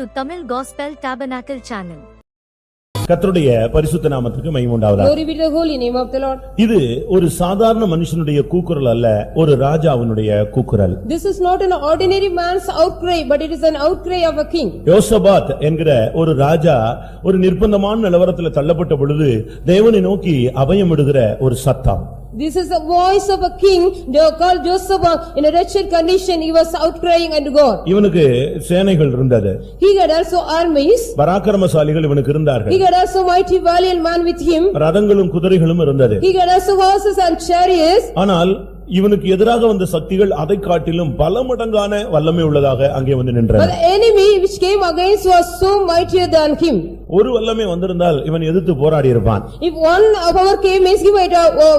to Tamil Gospel Tabernacle channel. கர்த்தருடைய பரிசுத்த நாமத்துக்கு மகிமை உண்டாவதாக. Glory be to the holy name of the Lord. இது ஒரு சாதாரண மனுஷனுடைய கூக்குரல் அல்ல, ஒரு ராஜாவினுடைய கூக்குரல். This is not an ordinary man's outcry, but it is an outcry of a king. யோசபாத் என்கிற ஒரு ராஜா ஒரு நிர்பந்தமான நிலவரத்தில் தள்ளப்பட்ட பொழுது தேவனை நோக்கி அபயமிடுகிற ஒரு சத்தம். This is the voice of a king called Josaphat. In a wretched condition, he was outcrying unto God. இவனுக்கு சேனைகள் இருந்தது. He had also armies. பராக்கிரமசாலிகள் இவனுக்கு இருந்தார்கள். He had also mighty valiant man with him. ரதங்களும் குதிரைகளும் இருந்தது. He had also horses and chariots. ஆனால் இவனுக்கு எதிராக வந்த சக்திகள் அதை காட்டிலும் பல மடங்கான வல்லமை உள்ளதாக அங்கே வந்து நின்றது. But the enemy which came against was so mightier than him. ஒரு வல்லமை வந்திருந்தால் இவன் எதிர்த்து போராடி இருப்பான். If one power came, he might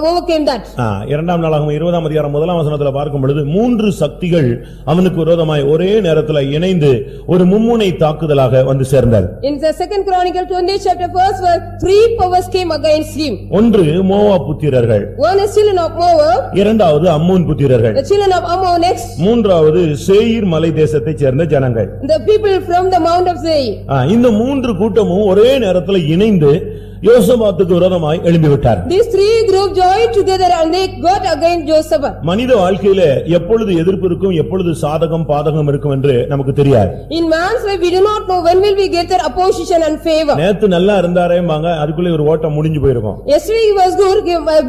overcame that. இரண்டாம் நாளாகமம் 20ஆம் அதிகாரம் 1ஆம் வசனத்தில் பார்க்கும் பொழுது மூன்று சக்திகள் அவனுக்கு விரோதமாய் ஒரே நேரத்தில் இணைந்து ஒரு மும்முனை தாக்குதலாக வந்து சேர்ந்தது. In the second Chronicle 20 chapter first verse, three powers came against him. ஒன்று மோவாப் புத்திரர்கள், One is children of Moab. இரண்டாவது அம்மோன் புத்திரர்கள், The children of Ammon next. மூன்றாவது சேயீர் மலை தேசத்தைச் சேர்ந்த ஜனங்கள். The people from the Mount of Seir. இந்த மூன்று கூட்டமும் ஒரே நேரத்தில் இணைந்து யோசபாத்துக்கு விரோதமாய் எழும்பிவிட்டார். These three groups joined together and they got against Josaphat. மனித வாழ்க்கையில எப்பொழுது எதிர்ப்பு இருக்கும், எப்பொழுது சாதகம் பாதகம் இருக்கும் என்று நமக்கு தெரியாது. In man's life we do not know when will we get their opposition and favor. நேத்து நல்லா இருந்தாரேம்பாங்க, அதுக்குள்ள ஒரு ஓட்டம் முடிஞ்சு போயிருக்கும். Yesterday he was good,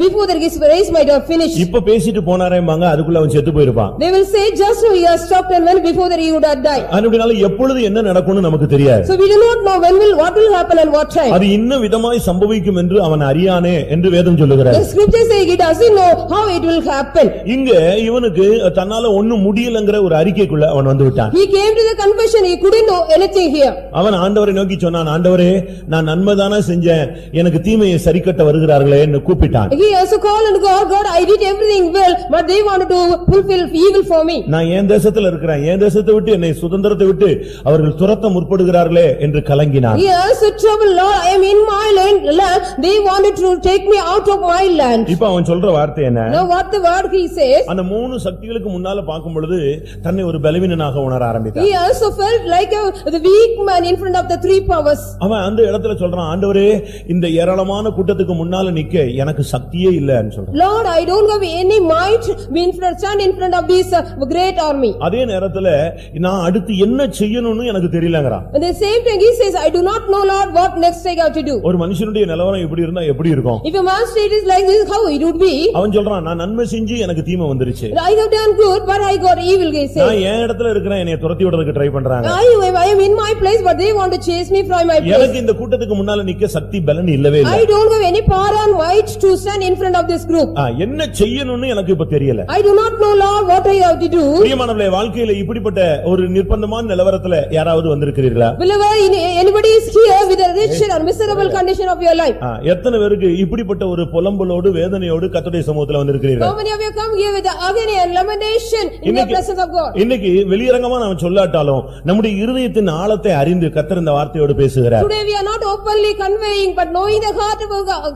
before that his race might have finished. இப்ப பேசிட்டு போனாரேம்பாங்க, அதுக்குள்ள அவன் செத்து போயிருப்பான். They will say just now he has stopped and when before that he would have died. அப்படினால எப்பொழுது என்ன நடக்கும்னு நமக்கு தெரியாது. So we do not know what will happen and what time. அது இன்ன விதமாய் சம்பவிக்கும் என்று அவன் அறியானே என்று வேதம் சொல்லுகிறது. The scripture say he doesn't know how it will happen. இங்க இவனுக்கு தன்னால ஒண்ணும் முடியலங்கற ஒரு அறிக்கைக்குள்ள அவன் வந்து விட்டான். He came to the confession, he couldn't know anything here. அவன் ஆண்டவரை நோக்கி சொன்னான், ஆண்டவரே நான் நன்மைதானே செஞ்சேன், எனக்கு தீமையை சரிக்கட்ட வருகிறார்களே என்று கூப்பிட்டான். He also called and God, I did everything well, but they wanted to fulfill evil for me. நான் என் தேசத்துல இருக்கிறேன், என் தேசத்தை விட்டு என்னை சுதந்திரத்தை விட்டு அவர்கள் துரத்த முற்படுகிறார்களே என்று கலங்கினான். He also troubled, Lord, I am in my land, they wanted to take me out of my land. இப்ப அவன் சொல்ற வார்த்தை என்ன? Now what the word he says? அந்த மூணு சக்திகளுக்கு முன்னால பார்க்கும் பொழுது தன்னை ஒரு பலவீனனாக உணர ஆரம்பித்தான். He also felt like the weak man in front of the three powers. அவன் அந்த இடத்துல சொல்றான், ஆண்டவரே இந்த ஏராளமான கூட்டத்துக்கு முன்னால நிக்க எனக்கு சக்தியே இல்லன்னு சொல்றான். Lord, I don't have any might stand in front of this great army. அதே நேரத்துல நான் அடுத்து என்ன செய்யணும்னு எனக்கு தெரியலங்கறான். At the same time he says, I do not know, Lord, what next I have to do. ஒரு மனுஷனுடைய நிலவரம் இப்படி இருந்தா எப்படி இருக்கும்? If a man's state is like this, how it would be? அவன் சொல்றான், நான் நன்மை செஞ்சு எனக்கு தீமை வந்துருச்சு. I have done good, but I got evil, he says. நான் என் இடத்துல இருக்கிறேன், என்னை துரத்தி விடுறதுக்கு ட்ரை பண்றாங்க. I am in my place, but they want to chase me from my place. எனக்கு இந்த கூட்டத்துக்கு முன்னால நிக்க சக்தி பலன் இல்லவே இல்ல. I don't have any power and might to stand in front of this group. என்ன செய்யணும்னு எனக்கு இப்ப தெரியல. I do not know, Lord, what I have to do. பிரியமானவர்களே, வாழ்க்கையில இப்படிப்பட்ட ஒரு நிர்பந்தமான நிலவரத்துல யாராவது வந்திருக்கிறீர்களா? Whenever anybody is here with a wretched and miserable condition of your life. எத்தனை பேருக்கு இப்படிப்பட்ட ஒரு புலம்பலோடு வேதனையோடு கர்த்தருடைய சமூகத்துல வந்திருக்கிறீர்கள்? How many of you come here with the agony and lamentation in the presence of God? இன்னைக்கு வெளியரங்கமா நாம சொல்லாட்டாலும் நம்முடைய இருதயத்தின் ஆழத்தை அறிந்து கர்த்தர் இந்த வார்த்தையோடு பேசுகிறார். Today we are not openly conveying, but knowing the heart of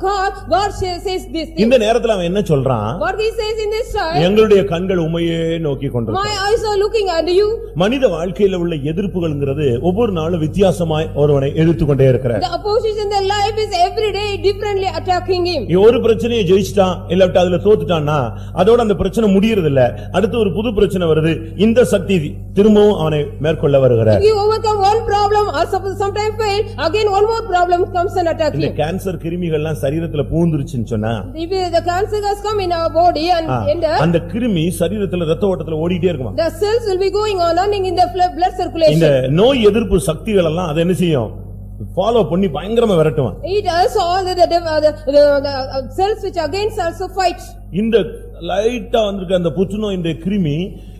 God, God says this thing. இந்த நேரத்துல அவன் என்ன சொல்றான்? What he says in this time? எங்களுடைய கண்கள் உம்மையே நோக்கி கொண்டிருக்கிறது. My eyes are looking at you. மனித வாழ்க்கையில உள்ள எதிர்ப்புகள்ங்கிறது ஒவ்வொரு நாளும் வித்தியாசமாய் ஒருவனை எதிர்த்துக்கொண்டே இருக்கிறார். The opposition in their life is every day differently attacking him. ஒரு பிரச்சனையை ஜெயிச்சிட்டான் இல்ல அதுல தோத்துட்டான்னா அதோட அந்த பிரச்சனை முடியறது இல்ல, அடுத்து ஒரு புது பிரச்சனை வருது. இந்த சக்தி திரும்பவும் அவனை மேற்கொள்ள வருகிறார். If you overcome one problem or sometimes fail, again one more problem comes and attacks you. இந்த கேன்சர் கிருமிகள்லாம் சரீரத்துல பூந்துருச்சுன்னு சொன்னா, if the cancer has come in our body and அந்த கிருமி சரீரத்துல ரத்த ஓட்டத்துல ஓடிட்டே இருக்குமா, the cells will be going on running in the blood circulation. இந்த நோய் எதிர்ப்பு சக்திகள் எல்லாம் அது என்ன செய்யும்? ஃபாலோ பண்ணி பயங்கரமா விரட்டுவான். It also all the cells which against also fight. இந்த லைட்டா வந்திருக்க அந்த புற்றுநோய் இந்த கிருமி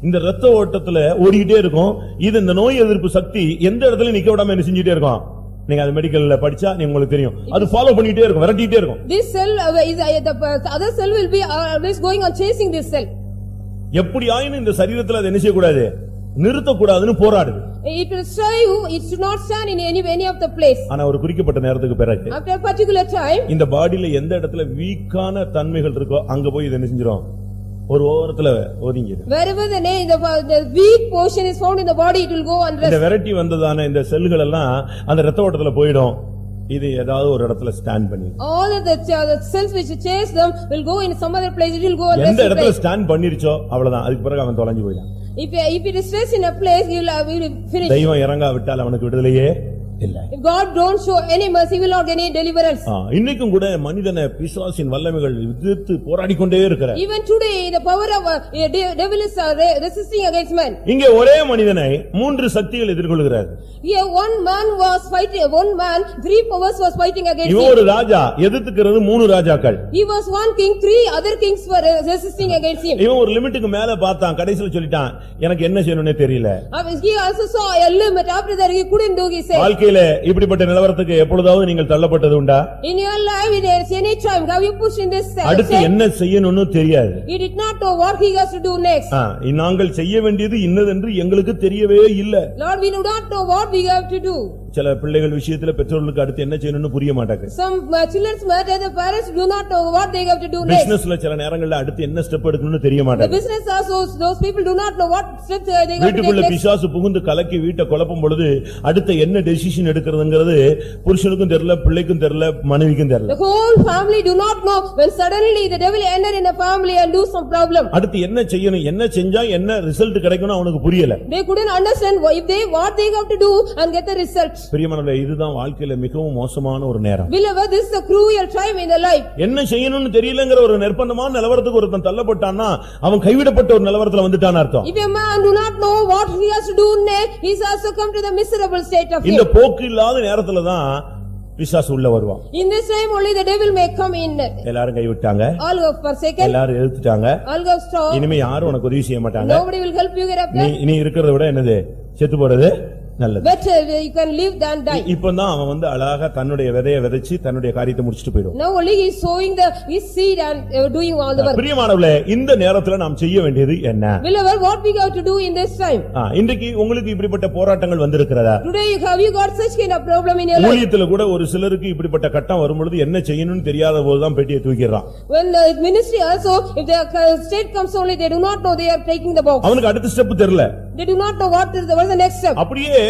இந்த ரத்த ஓட்டத்துல ஓடிட்டே இருக்கும். இது இந்த நோய் எதிர்ப்பு சக்தி எந்த இடத்துல நிக்க விடாம என்ன செஞ்சிட்டே இருக்கும்? நீங்க அது மெடிக்கல்ல படிச்சா உங்களுக்கு தெரியும். அது ஃபாலோ பண்ணிட்டே இருக்கும், விரட்டிட்டே இருக்கும். This cell the other cell will be always going on chasing this cell. எப்படி ஆயினும் இந்த சரீரத்துல அது என்ன செய்ய கூடாது? நிறுத்த கூடாதுன்னு போராடுது. It will strive, it should not stand in any of the place. ஆனா ஒரு குறிக்கப்பட்ட நேரத்துக்கு பிறகு after a particular time இந்த பாடியில எந்த இடத்துல வீக்கான தன்மைகள் இருக்கோ அங்க போய் இது என்ன செஞ்சிரும்? ஒரு ஓரத்துல ஒதுங்கிடு. Wherever the weak portion is found in the body, it will go and இந்த rest. விரட்டி வந்ததான இந்த செல்கள் எல்லாம் அந்த ரத்த ஓட்டத்துல போயிடும். இது ஏதாவது ஒரு இடத்துல ஸ்டாண்ட் பண்ணி All of the cells which chase them will go in some other place, it will go and rest எந்த in இடத்துல place. ஸ்டாண்ட் பண்ணிருச்சோ அவ்வளவுதான். அதுக்கு பிறகு அவன் தொலைஞ்சு போயிடான். If it is rest in a place, he will finish. தெய்வம் இறங்கா விட்டால் அவனுக்கு விடுதலையே இல்ல. If God don't show any mercy, he will not get any deliverance. இன்னைக்கும் கூட மனிதனை பிசாசின் வல்லமைகள் எதிர்த்து போராடிக்கொண்டே இருக்கிறார். Even today the power of devil is resisting against man. இங்கே ஒரே மனிதனை மூன்று சக்திகள் எதிர்கொள்கிறார். Here one man was fighting, one man, three powers was fighting against இவன் him. ஒரு ராஜா, எதிர்த்துக்கிறது மூணு ராஜாக்கள். He was one king, three other kings were resisting against him. இவன் ஒரு லிமிட்டுக்கு மேல பார்த்தான், கடைசில சொல்லிட்டான் எனக்கு என்ன செய்யணும்னே தெரியல. He also saw a limit. After that he couldn't do, he said. வாழ்க்கையில இப்படிப்பட்ட நிலவரத்துக்கு எப்பொழுதாவது நீங்கள் தள்ளப்பட்டது உண்டா? In your life, in any time, have you pushed in this அடுத்து என்ன செய்யணும்னு தெரியாது. He did not know what he has to do next. நாங்கள் செய்ய வேண்டியது இன்னதென்று எங்களுக்கு தெரியவே இல்ல. Lord, we do not know what we have to do. சில பிள்ளைகள் விஷயத்துல பெற்றோர்களுக்கு அடுத்து என்ன செய்யணும்னு புரிய மாட்டாங்க. Some children's matter, the parents do not know what they have to do next. பிசினஸ்ல சில நேரங்கள்ல அடுத்து என்ன ஸ்டெப் எடுக்கணும்னு தெரிய The மாட்டாங்க. business also, those people do not know what steps they have to வீட்டுக்குள்ள take next. பிசாசு புகுந்து கலக்கி வீட்டை குழப்பும் பொழுது அடுத்து என்ன டெசிஷன் எடுக்கிறதுங்கிறது புருஷனுக்கும் தெரியல, பிள்ளைக்கும் தெரியல, மனைவிக்கும் தெரியல. The whole family do not know when suddenly the devil enter in a family and do some problem. அடுத்து என்ன செய்யணும், என்ன செஞ்சா என்ன ரிசல்ட் கிடைக்கும்னு அவனுக்கு புரியல. They couldn't understand what they have to do and get the result. பிரியமானவர்களே, இதுதான் வாழ்க்கையில மிகவும் மோசமான ஒரு நேரம். Beloved, this is a cruel time in the life. என்ன செய்யணும்னு தெரியலங்கிற ஒரு நிர்பந்தமான நிலவரத்துக்கு ஒருத்தன் தள்ளப்பட்டான்னா அவன் கைவிடப்பட்ட ஒரு நிலவரத்துல வந்துட்டான்னு அர்த்தம். If a man do not know what he has to do next, he has also come to the miserable state of இந்த him. போக்கு இல்லாத நேரத்துல தான் பிசாசு உள்ள வருவான். In this time only the devil may come in. எல்லாரும் கைவிட்டாங்க, All have forsaken, எல்லாரும் எதிர்த்துட்டாங்க. all have stopped. இனிமே யாரும் உனக்கு உதவி செய்ய மாட்டாங்க. Nobody will help you get up there. நீ இருக்கிறத விட என்னது செத்து போறது நல்லது. Better you can live than die. இப்பதான் அவன் வந்து அழகா தன்னுடைய விதையை விதைச்சு தன்னுடைய காரியத்தை முடிச்சிட்டு போயிடும். Now only he is sowing his seed and doing all the work. பிரியமானவர்களே, இந்த நேரத்துல நாம் செய்ய வேண்டியது என்ன? Beloved, what we have to do in this time? இன்றைக்கு உங்களுக்கு இப்படிப்பட்ட போராட்டங்கள் வந்திருக்கிறதா? Today have you got such kind of problem in your life? ஊழியத்துல கூட ஒரு சிலருக்கு இப்படிப்பட்ட கட்டம் வரும்பொழுது என்ன செய்யணும்னு தெரியாத போதுதான் பெட்டியை தூக்கிடுறான். When ministry also, if the state comes only, they do not know they are taking the box. அவனுக்கு அடுத்த ஸ்டெப் தெரியல. They do not know what is the next step. அப்படியே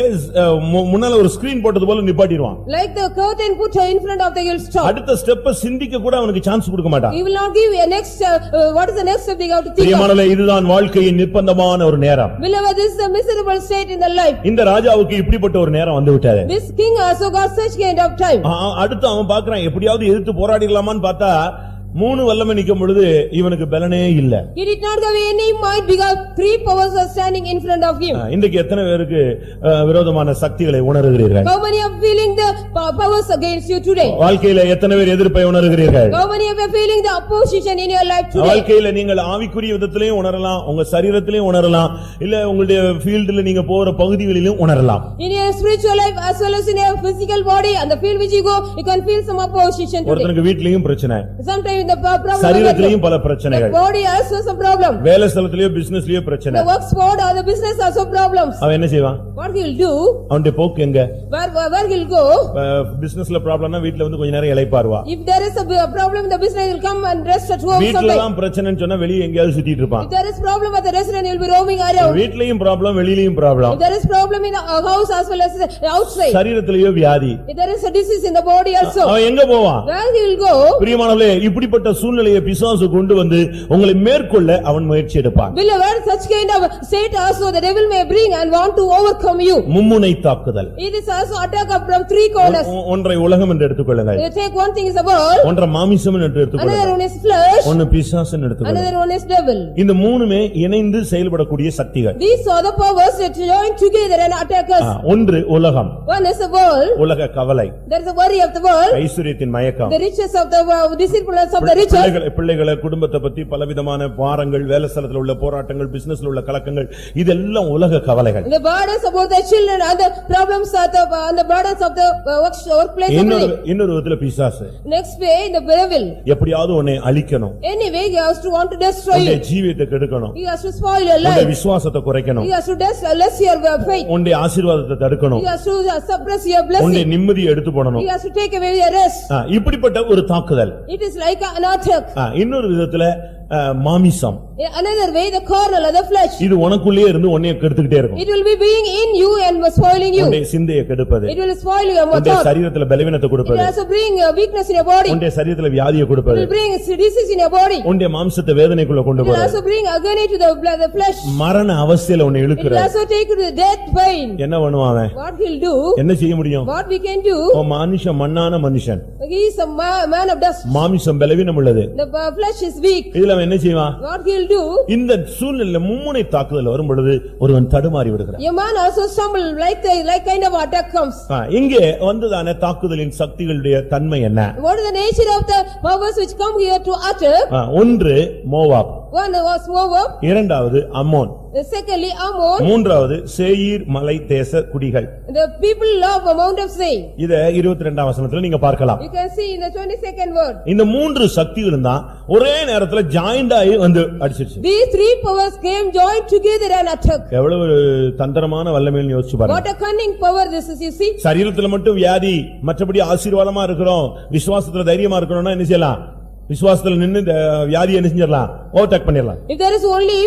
முன்னால ஒரு ஸ்கிரீன் போட்டது போல நிப்பாட்டிடுவான். Like the curtain put in front of the hill stop. அடுத்த ஸ்டெப்ப சிந்திக்க கூட அவனுக்கு சான்ஸ் கொடுக்க மாட்டான். He will not give a next what is the next step they have to think of. பிரியமானவர்களே, இதுதான் வாழ்க்கையின் நிர்பந்தமான ஒரு நேரம். Beloved, this is a miserable state in the life. இந்த ராஜாவுக்கு இப்படிப்பட்ட ஒரு நேரம் வந்து விட்டது. This king also got such kind of time. அடுத்து அவன் பார்க்கறான் எப்படியாவது எதிர்த்து போராடிடலாமான்னு பார்த்தா மூணு வல்லமை நிக்கும் பொழுது இவனுக்கு பலனே இல்ல. He did not have any might because three powers are standing in front of him. இன்றைக்கு எத்தனை பேருக்கு விரோதமான சக்திகளை உணர்கிறீர்கள்? How many are feeling the powers against you today? வாழ்க்கையில எத்தனை பேர் எதிர்ப்பை உணர்கிறீர்கள்? How many are feeling the opposition in your life today? வாழ்க்கையில நீங்கள் ஆவிக்குரிய விதத்திலேயும் உணரலாம், உங்க சரீரத்திலேயும் உணரலாம், இல்ல உங்களுடைய ஃபீல்ட்ல நீங்க போற பகுதிகளிலும் உணரலாம். In your spiritual life as well as in your physical body and the field which you go, you can feel some opposition today. ஒருத்தனுக்கு வீட்லயும் பிரச்சனை, Sometimes the problem சரீரத்திலேயும் பல பிரச்சனைகள், the body also some problem, வேலை ஸ்தலத்திலேயோ பிசினஸ்லயோ பிரச்சனை, the work spot or the business also problems. அவன் என்ன செய்வான்? What he will do? அவனுடைய போக்கு எங்க? Where he will go? பிசினஸ்ல ப்ராப்ளம்னா வீட்ல வந்து கொஞ்ச நேரம் இளைப்பாருவா. If there is a problem in the business, he will come and rest at home வீட்ல sometime. தான் பிரச்சனைன்னு சொன்னா வெளிய எங்கயாவது சுத்திட்டு இருப்பான். If there is problem at the restaurant, he will be roaming around. வீட்லயும் ப்ராப்ளம், வெளியிலயும் problem. If there is problem in the house as well as outside. சரீரத்திலேயோ வியாதி. If there is a disease in the body also. அவன் எங்க போவான்? Where he will go? பிரியமானவர்களே, இப்படிப்பட்ட சூழ்நிலையை பிசாசு கொண்டு வந்து உங்களை மேற்கொள்ள அவன் முயற்சி எடுப்பான். Beloved, such kind of state also the devil may bring and want to overcome you. மும்முனை தாக்குதல். It is also attack from three corners. ஒன்றை உலகம் என்று எடுத்துக்கொள்ளுங்கள். You take one thing is the world. ஒன்றை மாமிசம் என்று Another எடுத்துக்கொள்ளுங்கள். one is flesh. ஒன்னு பிசாசு எடுத்துக்கொள்ளுங்கள். Another one is devil. இந்த மூணுமே இணைந்து செயல்படக்கூடிய சக்திகள். These are the powers that join together and attack us. ஒன்று உலகம். One is the world. உலக கவலை. There is a worry of the world. ஐஸ்வரியத்தின் மயக்கம். The riches of the deceitfulness of the riches. பிள்ளைகளை குடும்பத்தை பத்தி பலவிதமான பாரங்கள், வேலை ஸ்தலத்துல உள்ள போராட்டங்கள், பிசினஸ்ல உள்ள கலக்கங்கள், இதெல்லாம் உலக கவலைகள். The burdens about the children and the problems of the burdens of the workplace. இன்னொரு விதத்துல பிசாசு. Next way the devil. எப்படியாவது உன்னை அழிக்கணும். Anyway he has to want to destroy you. உன்னுடைய ஜீவியத்தை கெடுக்கணும். He has to spoil your life. உன்னுடைய விசுவாசத்தை குறைக்கணும். He has to less your faith. உன்னுடைய ஆசீர்வாதத்தை தடுக்கணும். He has to suppress your blessing. உன்னுடைய நிம்மதியை எடுத்து போடணும். He has to take away your rest. இப்படிப்பட்ட ஒரு தாக்குதல். It is like an attack. இன்னொரு விதத்துல மாமிசம். Another way, the carnal or the flesh. இது உனக்குள்ளே இருந்து உன்னை கெடுத்துக்கிட்டே இருக்கும். It will be being in you and spoiling you. உன்னுடைய சிந்தையை கெடுப்பது. It will spoil your உன்னுடைய சரீரத்துல பலவீனத்தை கொடுப்பது. It will also bring weakness in your body. உன்னுடைய சரீரத்துல வியாதியை கொடுப்பது. It will bring disease in your body. உன்னுடைய மாம்சத்தை வேதனைக்குள்ள கொண்டு It will போறது. also bring agony to the flesh. மரண அவஸ்தையில உன்னை It will இழுக்கிறது. also take you to the death pain. என்ன பண்ணுவான்? What he'll do? என்ன செய்ய முடியும்? What we can do? மனுஷன் மண்ணான மனுஷன். He is a man of dust. மாமிசம் பலவீனம் உள்ளது. The flesh is weak. இதுல அவன் என்ன செய்வான்? What he'll do? இந்த சூழ்நிலையில மும்முனை தாக்குதல் வரும் பொழுது ஒருவன் தடுமாறி விடுகிறான். A man also stumble like kind of attack comes. இங்கே வந்ததான தாக்குதலின் சக்திகளுடைய தன்மை என்ன? What is the nature of the powers which come here to attack? ஒன்று மோவாப். One was Moab. இரண்டாவது அம்மோன். Secondly Ammon. மூன்றாவது சேயீர் மலை தேச குடிகள். The people of the Mount of Seir. இத 22ஆம் வசனத்துல நீங்க பார்க்கலாம். You can see in the 22nd word. இந்த மூன்று சக்திகளும் தான் ஒரே நேரத்துல ஜாயிண்ட் ஆகி வந்து அடிச்சிருச்சு. These three powers came joined together and attacked. எவ்வளவு தந்திரமான வல்லமைன்னு யோசிச்சு பாருங்க. What a cunning power this is, you see. சரீரத்துல மட்டும் வியாதி, மற்றபடி ஆசீர்வாதமா இருக்கிறோம், விசுவாசத்துல தைரியமா இருக்கணும்னா என்ன செய்யலாம்? விசுவாசத்துல நின்னு வியாதியை என்ன செஞ்சிரலாம்? ஓவர்டேக் பண்ணிரலாம். If there is only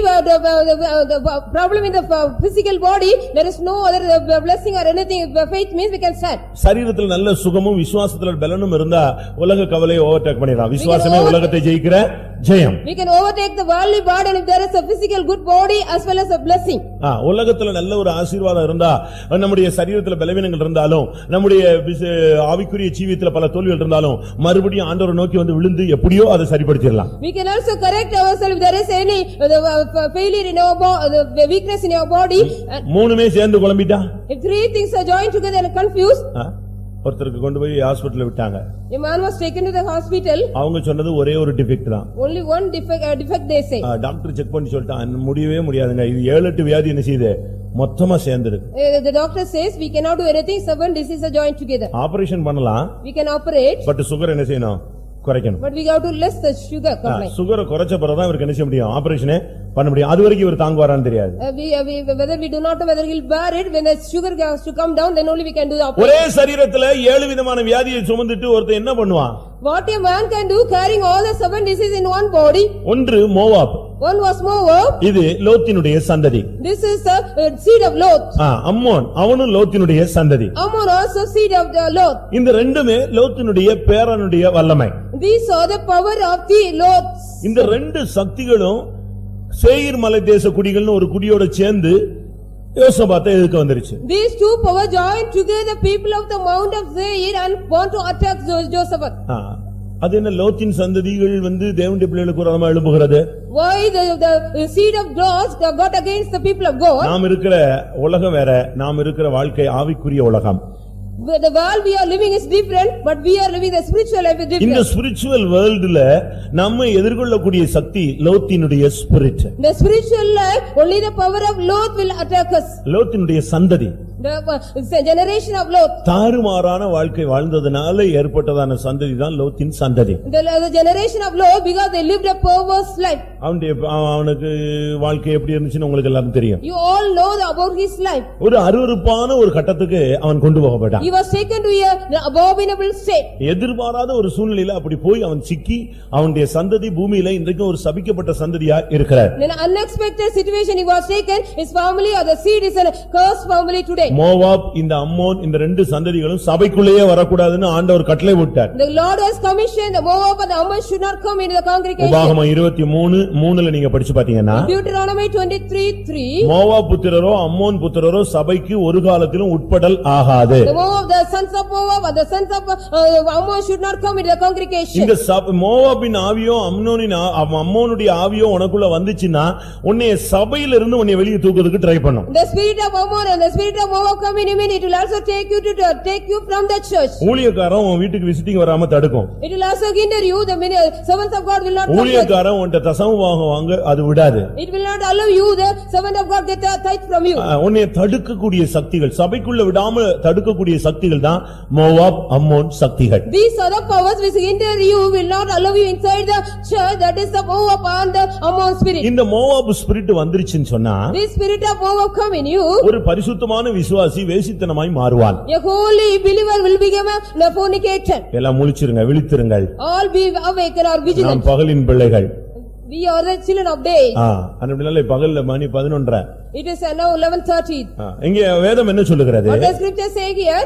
the problem in the physical body, there is no other blessing or anything. Faith means we can stand. சரீரத்துல நல்ல சுகமும் விசுவாசத்துல பலனும் இருந்தா உலக கவலையை ஓவர்டேக் பண்ணிரலாம். விசுவாசமே உலகத்தை ஜெயிக்கிற ஜெயம். We can overtake the worldly burden if there is a physical good body as well as a blessing. உலகத்துல நல்ல ஒரு ஆசீர்வாதம் இருந்தா, நம்முடைய சரீரத்துல பலவீனங்கள் இருந்தாலும், நம்முடைய ஆவிக்குரிய ஜீவியத்துல பல தோல்விகள் இருந்தாலும், மறுபடியும் ஆண்டவரை நோக்கி வந்து விழுந்து எப்படியோ அதை சரிப்படுத்திடலாம். We can also correct ourselves if there is any failure in our the weakness in our body. மூணுமே சேர்ந்து குழம்பிட்டா, If three things are joined together and confused. ஒருத்தருக்கு கொண்டு போய் ஹாஸ்பிடல்ல விட்டாங்க. A man was taken to the hospital. அவங்க சொன்னது ஒரே ஒரு டிஃபெக்ட் தான். Only one defect they say. Doctor check பண்ணி சொல்லிட்டான், முடியவே முடியாதுங்க, இது 7-8 வியாதி என்ன செய்யுது, மொத்தமா சேர்ந்துருக்கு. The doctor says we cannot do anything, 7 diseases are joined together. Operation பண்ணலாம். We can operate. But sugar என்ன செய்யணும்? குறைக்கணும். But we have to less the sugar complaint. சுகரை குறைச்ச பிறகு தான் இவருக்கு என்ன செய்ய முடியும்? ஆபரேஷனே பண்ண முடியும். அது வரைக்கும் இவர் தாங்குவாரான்னு தெரியாது. Whether we do not know whether he'll bear it, when the sugar has to come down, then only we can do the operation. ஒரே சரீரத்துல 7 விதமான வியாதியை சுமந்துட்டு ஒருத்தன் என்ன பண்ணுவான்? What a man can do carrying all the 7 diseases in one body. ஒன்று Moab. One was Moab. இது லோத்தினுடைய சந்ததி. This is the seed of Lot. Ammon அவனும் லோத்தினுடைய சந்ததி. Ammon also seed of the Lot. இந்த ரெண்டுமே லோத்தினுடைய பேரனுடைய வல்லமை. These are the power of the Lot. இந்த ரெண்டு சக்திகளும் சேயீர் மலை தேச குடிகள்னு ஒரு குடியோட சேர்ந்து யோசபாத்தை எதிர்க்க வந்துருச்சு. These two power joined together people of the Mount of Seir and want to attack Josaphat. அது என்ன லோத்தின் சந்ததிகள் வந்து தேவனுடைய பிள்ளைகளுக்கு விரோதமா எழும்புகிறது? Why the seed of God got against the people of God? நாம் இருக்கிற உலகம் வேற, நாம் இருக்கிற வாழ்க்கை ஆவிக்குரிய உலகம். The world we are living is different, but we are living the spiritual life is different. இந்த spiritual worldல நம்ம எதிர்கொள்ளக்கூடிய சக்தி லோத்தினுடைய spirit. The spiritual life, only the power of Lot will attack us. லோத்தினுடைய சந்ததி. The generation of Lot. தாறுமாறான வாழ்க்கை வாழ்ந்ததனால ஏற்பட்டதான சந்ததி தான் லோத்தின் சந்ததி. The generation of Lot because they lived a perverse life. அவனுக்கு வாழ்க்கை எப்படி இருந்துச்சுன்னு உங்களுக்கு எல்லாரும் தெரியும். You all know about his life. ஒரு அருவருப்பான ஒரு கட்டத்துக்கு அவன் கொண்டு போகப்பட்டான். He was taken to an abominable state. எதிர்பாராத ஒரு சூழ்நிலையில அப்படி போய் அவன் சிக்கி அவனுடைய சந்ததி பூமியில இன்றைக்கு ஒரு சபிக்கப்பட்ட சந்ததியா இருக்கிறார். In an unexpected situation he was taken, his family or the seed is a cursed family today. Moab இந்த அம்மோன் இந்த ரெண்டு சந்ததிகளும் சபைக்குள்ளேயே வரக்கூடாதுன்னு ஆண்டவர் கட்டளை விட்டார். The Lord has commissioned the Moab and the Ammon should not come into the congregation. உபாகமம் 23:3 நீங்க படிச்சு பாத்தீங்கன்னா Deuteronomy 23:3 மோவாப் புத்திரரோ அம்மோன் புத்திரரோ சபைக்கு ஒரு காலத்திலும் உட்படல் ஆகாது. The sons of Moab and the sons of Ammon should not come into the congregation. இந்த மோவாபின் ஆவியோ அம்மோனுடைய ஆவியோ உனக்குள்ள வந்துச்சுன்னா உன்னை சபையில இருந்து உன்னை வெளியே தூக்குறதுக்கு ட்ரை பண்ணும். The spirit of Ammon and the spirit of Moab come in him, it will also take you from the church. ஊழியக்காரன் உன் வீட்டுக்கு விசிட்டிங் வராம தடுக்கும். It will also hinder you, the servants of God will not come. ஊழியக்காரன் உன்கிட்ட தசமபாகம் வாங்க அது விடாது. It will not allow you, the servant of God get a tithe from you. உன்னை தடுக்கக்கூடிய சக்திகள், சபைக்குள்ள விடாம தடுக்கக்கூடிய சக்திகள் தான் மோவாப் அம்மோன் சக்திகள். These are the powers which hinder you, will not allow you inside the church, that is the Moab and the Ammon spirit. இந்த மோவாப் ஸ்பிரிட் வந்துருச்சுன்னு சொன்னா This spirit of Moab come in you, ஒரு பரிசுத்தமான விசுவாசி வேசித்தனமாய் மாறுவான். a holy believer will become a fornicator. எல்லாம் முழிச்சிருங்க, விழித்திருங்கள். All be awake and are vigilant. நாம் பகலின் பிள்ளைகள். We are the children of day. அப்படினாலே பகல்ல மணி 11:30. It is now 11:30. இங்க வேதம் என்ன சொல்லுகிறது? What the scripture say here?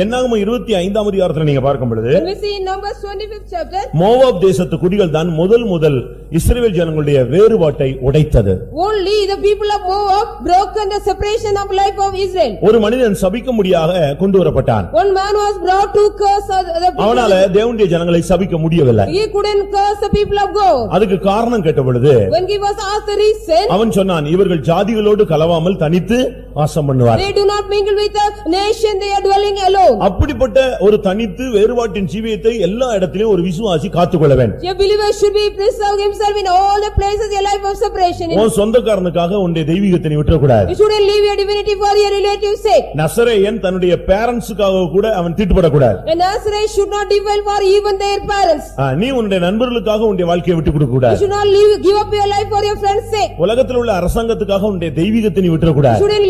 என்னாகமம் 25ஆம் அதிகாரத்துல நீங்க பார்க்கும் பொழுது When we see in Numbers 25th chapter, Moab தேசத்து குடிகள் தான் முதல் இஸ்ரவேல் ஜனங்களுடைய வேறுபாட்டை உடைத்தது. Only the people of Moab broken the separation of life of Israel. ஒரு மனிதன் சபிக்கும்படியாக கொண்டு வரப்பட்டான். One man was brought to curse the people. அவனால தேவனுடைய ஜனங்களை சபிக்க முடியவில்லை. He couldn't curse the people of God. அதுக்கு காரணம் கேட்ட பொழுது When he was asked the reason, அவன் சொன்னான், இவர்கள் ஜாதிகளோடு கலவாமல் தனித்து வாசம் பண்ணுவார். They do not mingle with the nation, they are dwelling alone. அப்படிப்பட்ட ஒரு தனித்து வேறுபாட்டின் ஜீவியத்தை எல்லா இடத்திலும் ஒரு விசுவாசி காத்துக்கொள்ள வேண்டும். A believer should be preserve himself in all the places, a life of separation. உன் சொந்தக்காரனுக்காக உன்னுடைய தெய்வீகத்தை நீ விட்டுற கூடாது. You shouldn't leave your divinity for your relative's sake. நசரேயன் தன்னுடைய பேரண்ட்ஸ்க்காக கூட அவன் தீட்டுப்பட கூடாது. A Nazarene should not defile for even their parents. நீ உன்னுடைய நண்பர்களுக்காக உன்னுடைய வாழ்க்கையை விட்டு கொடுக்க கூடாது. You should not give up your life for your friends' sake. உலகத்தில் உள்ள அரசாங்கத்துக்காக உன்னுடைய தெய்வீகத்தை நீ விட்டுற கூடாது. You shouldn't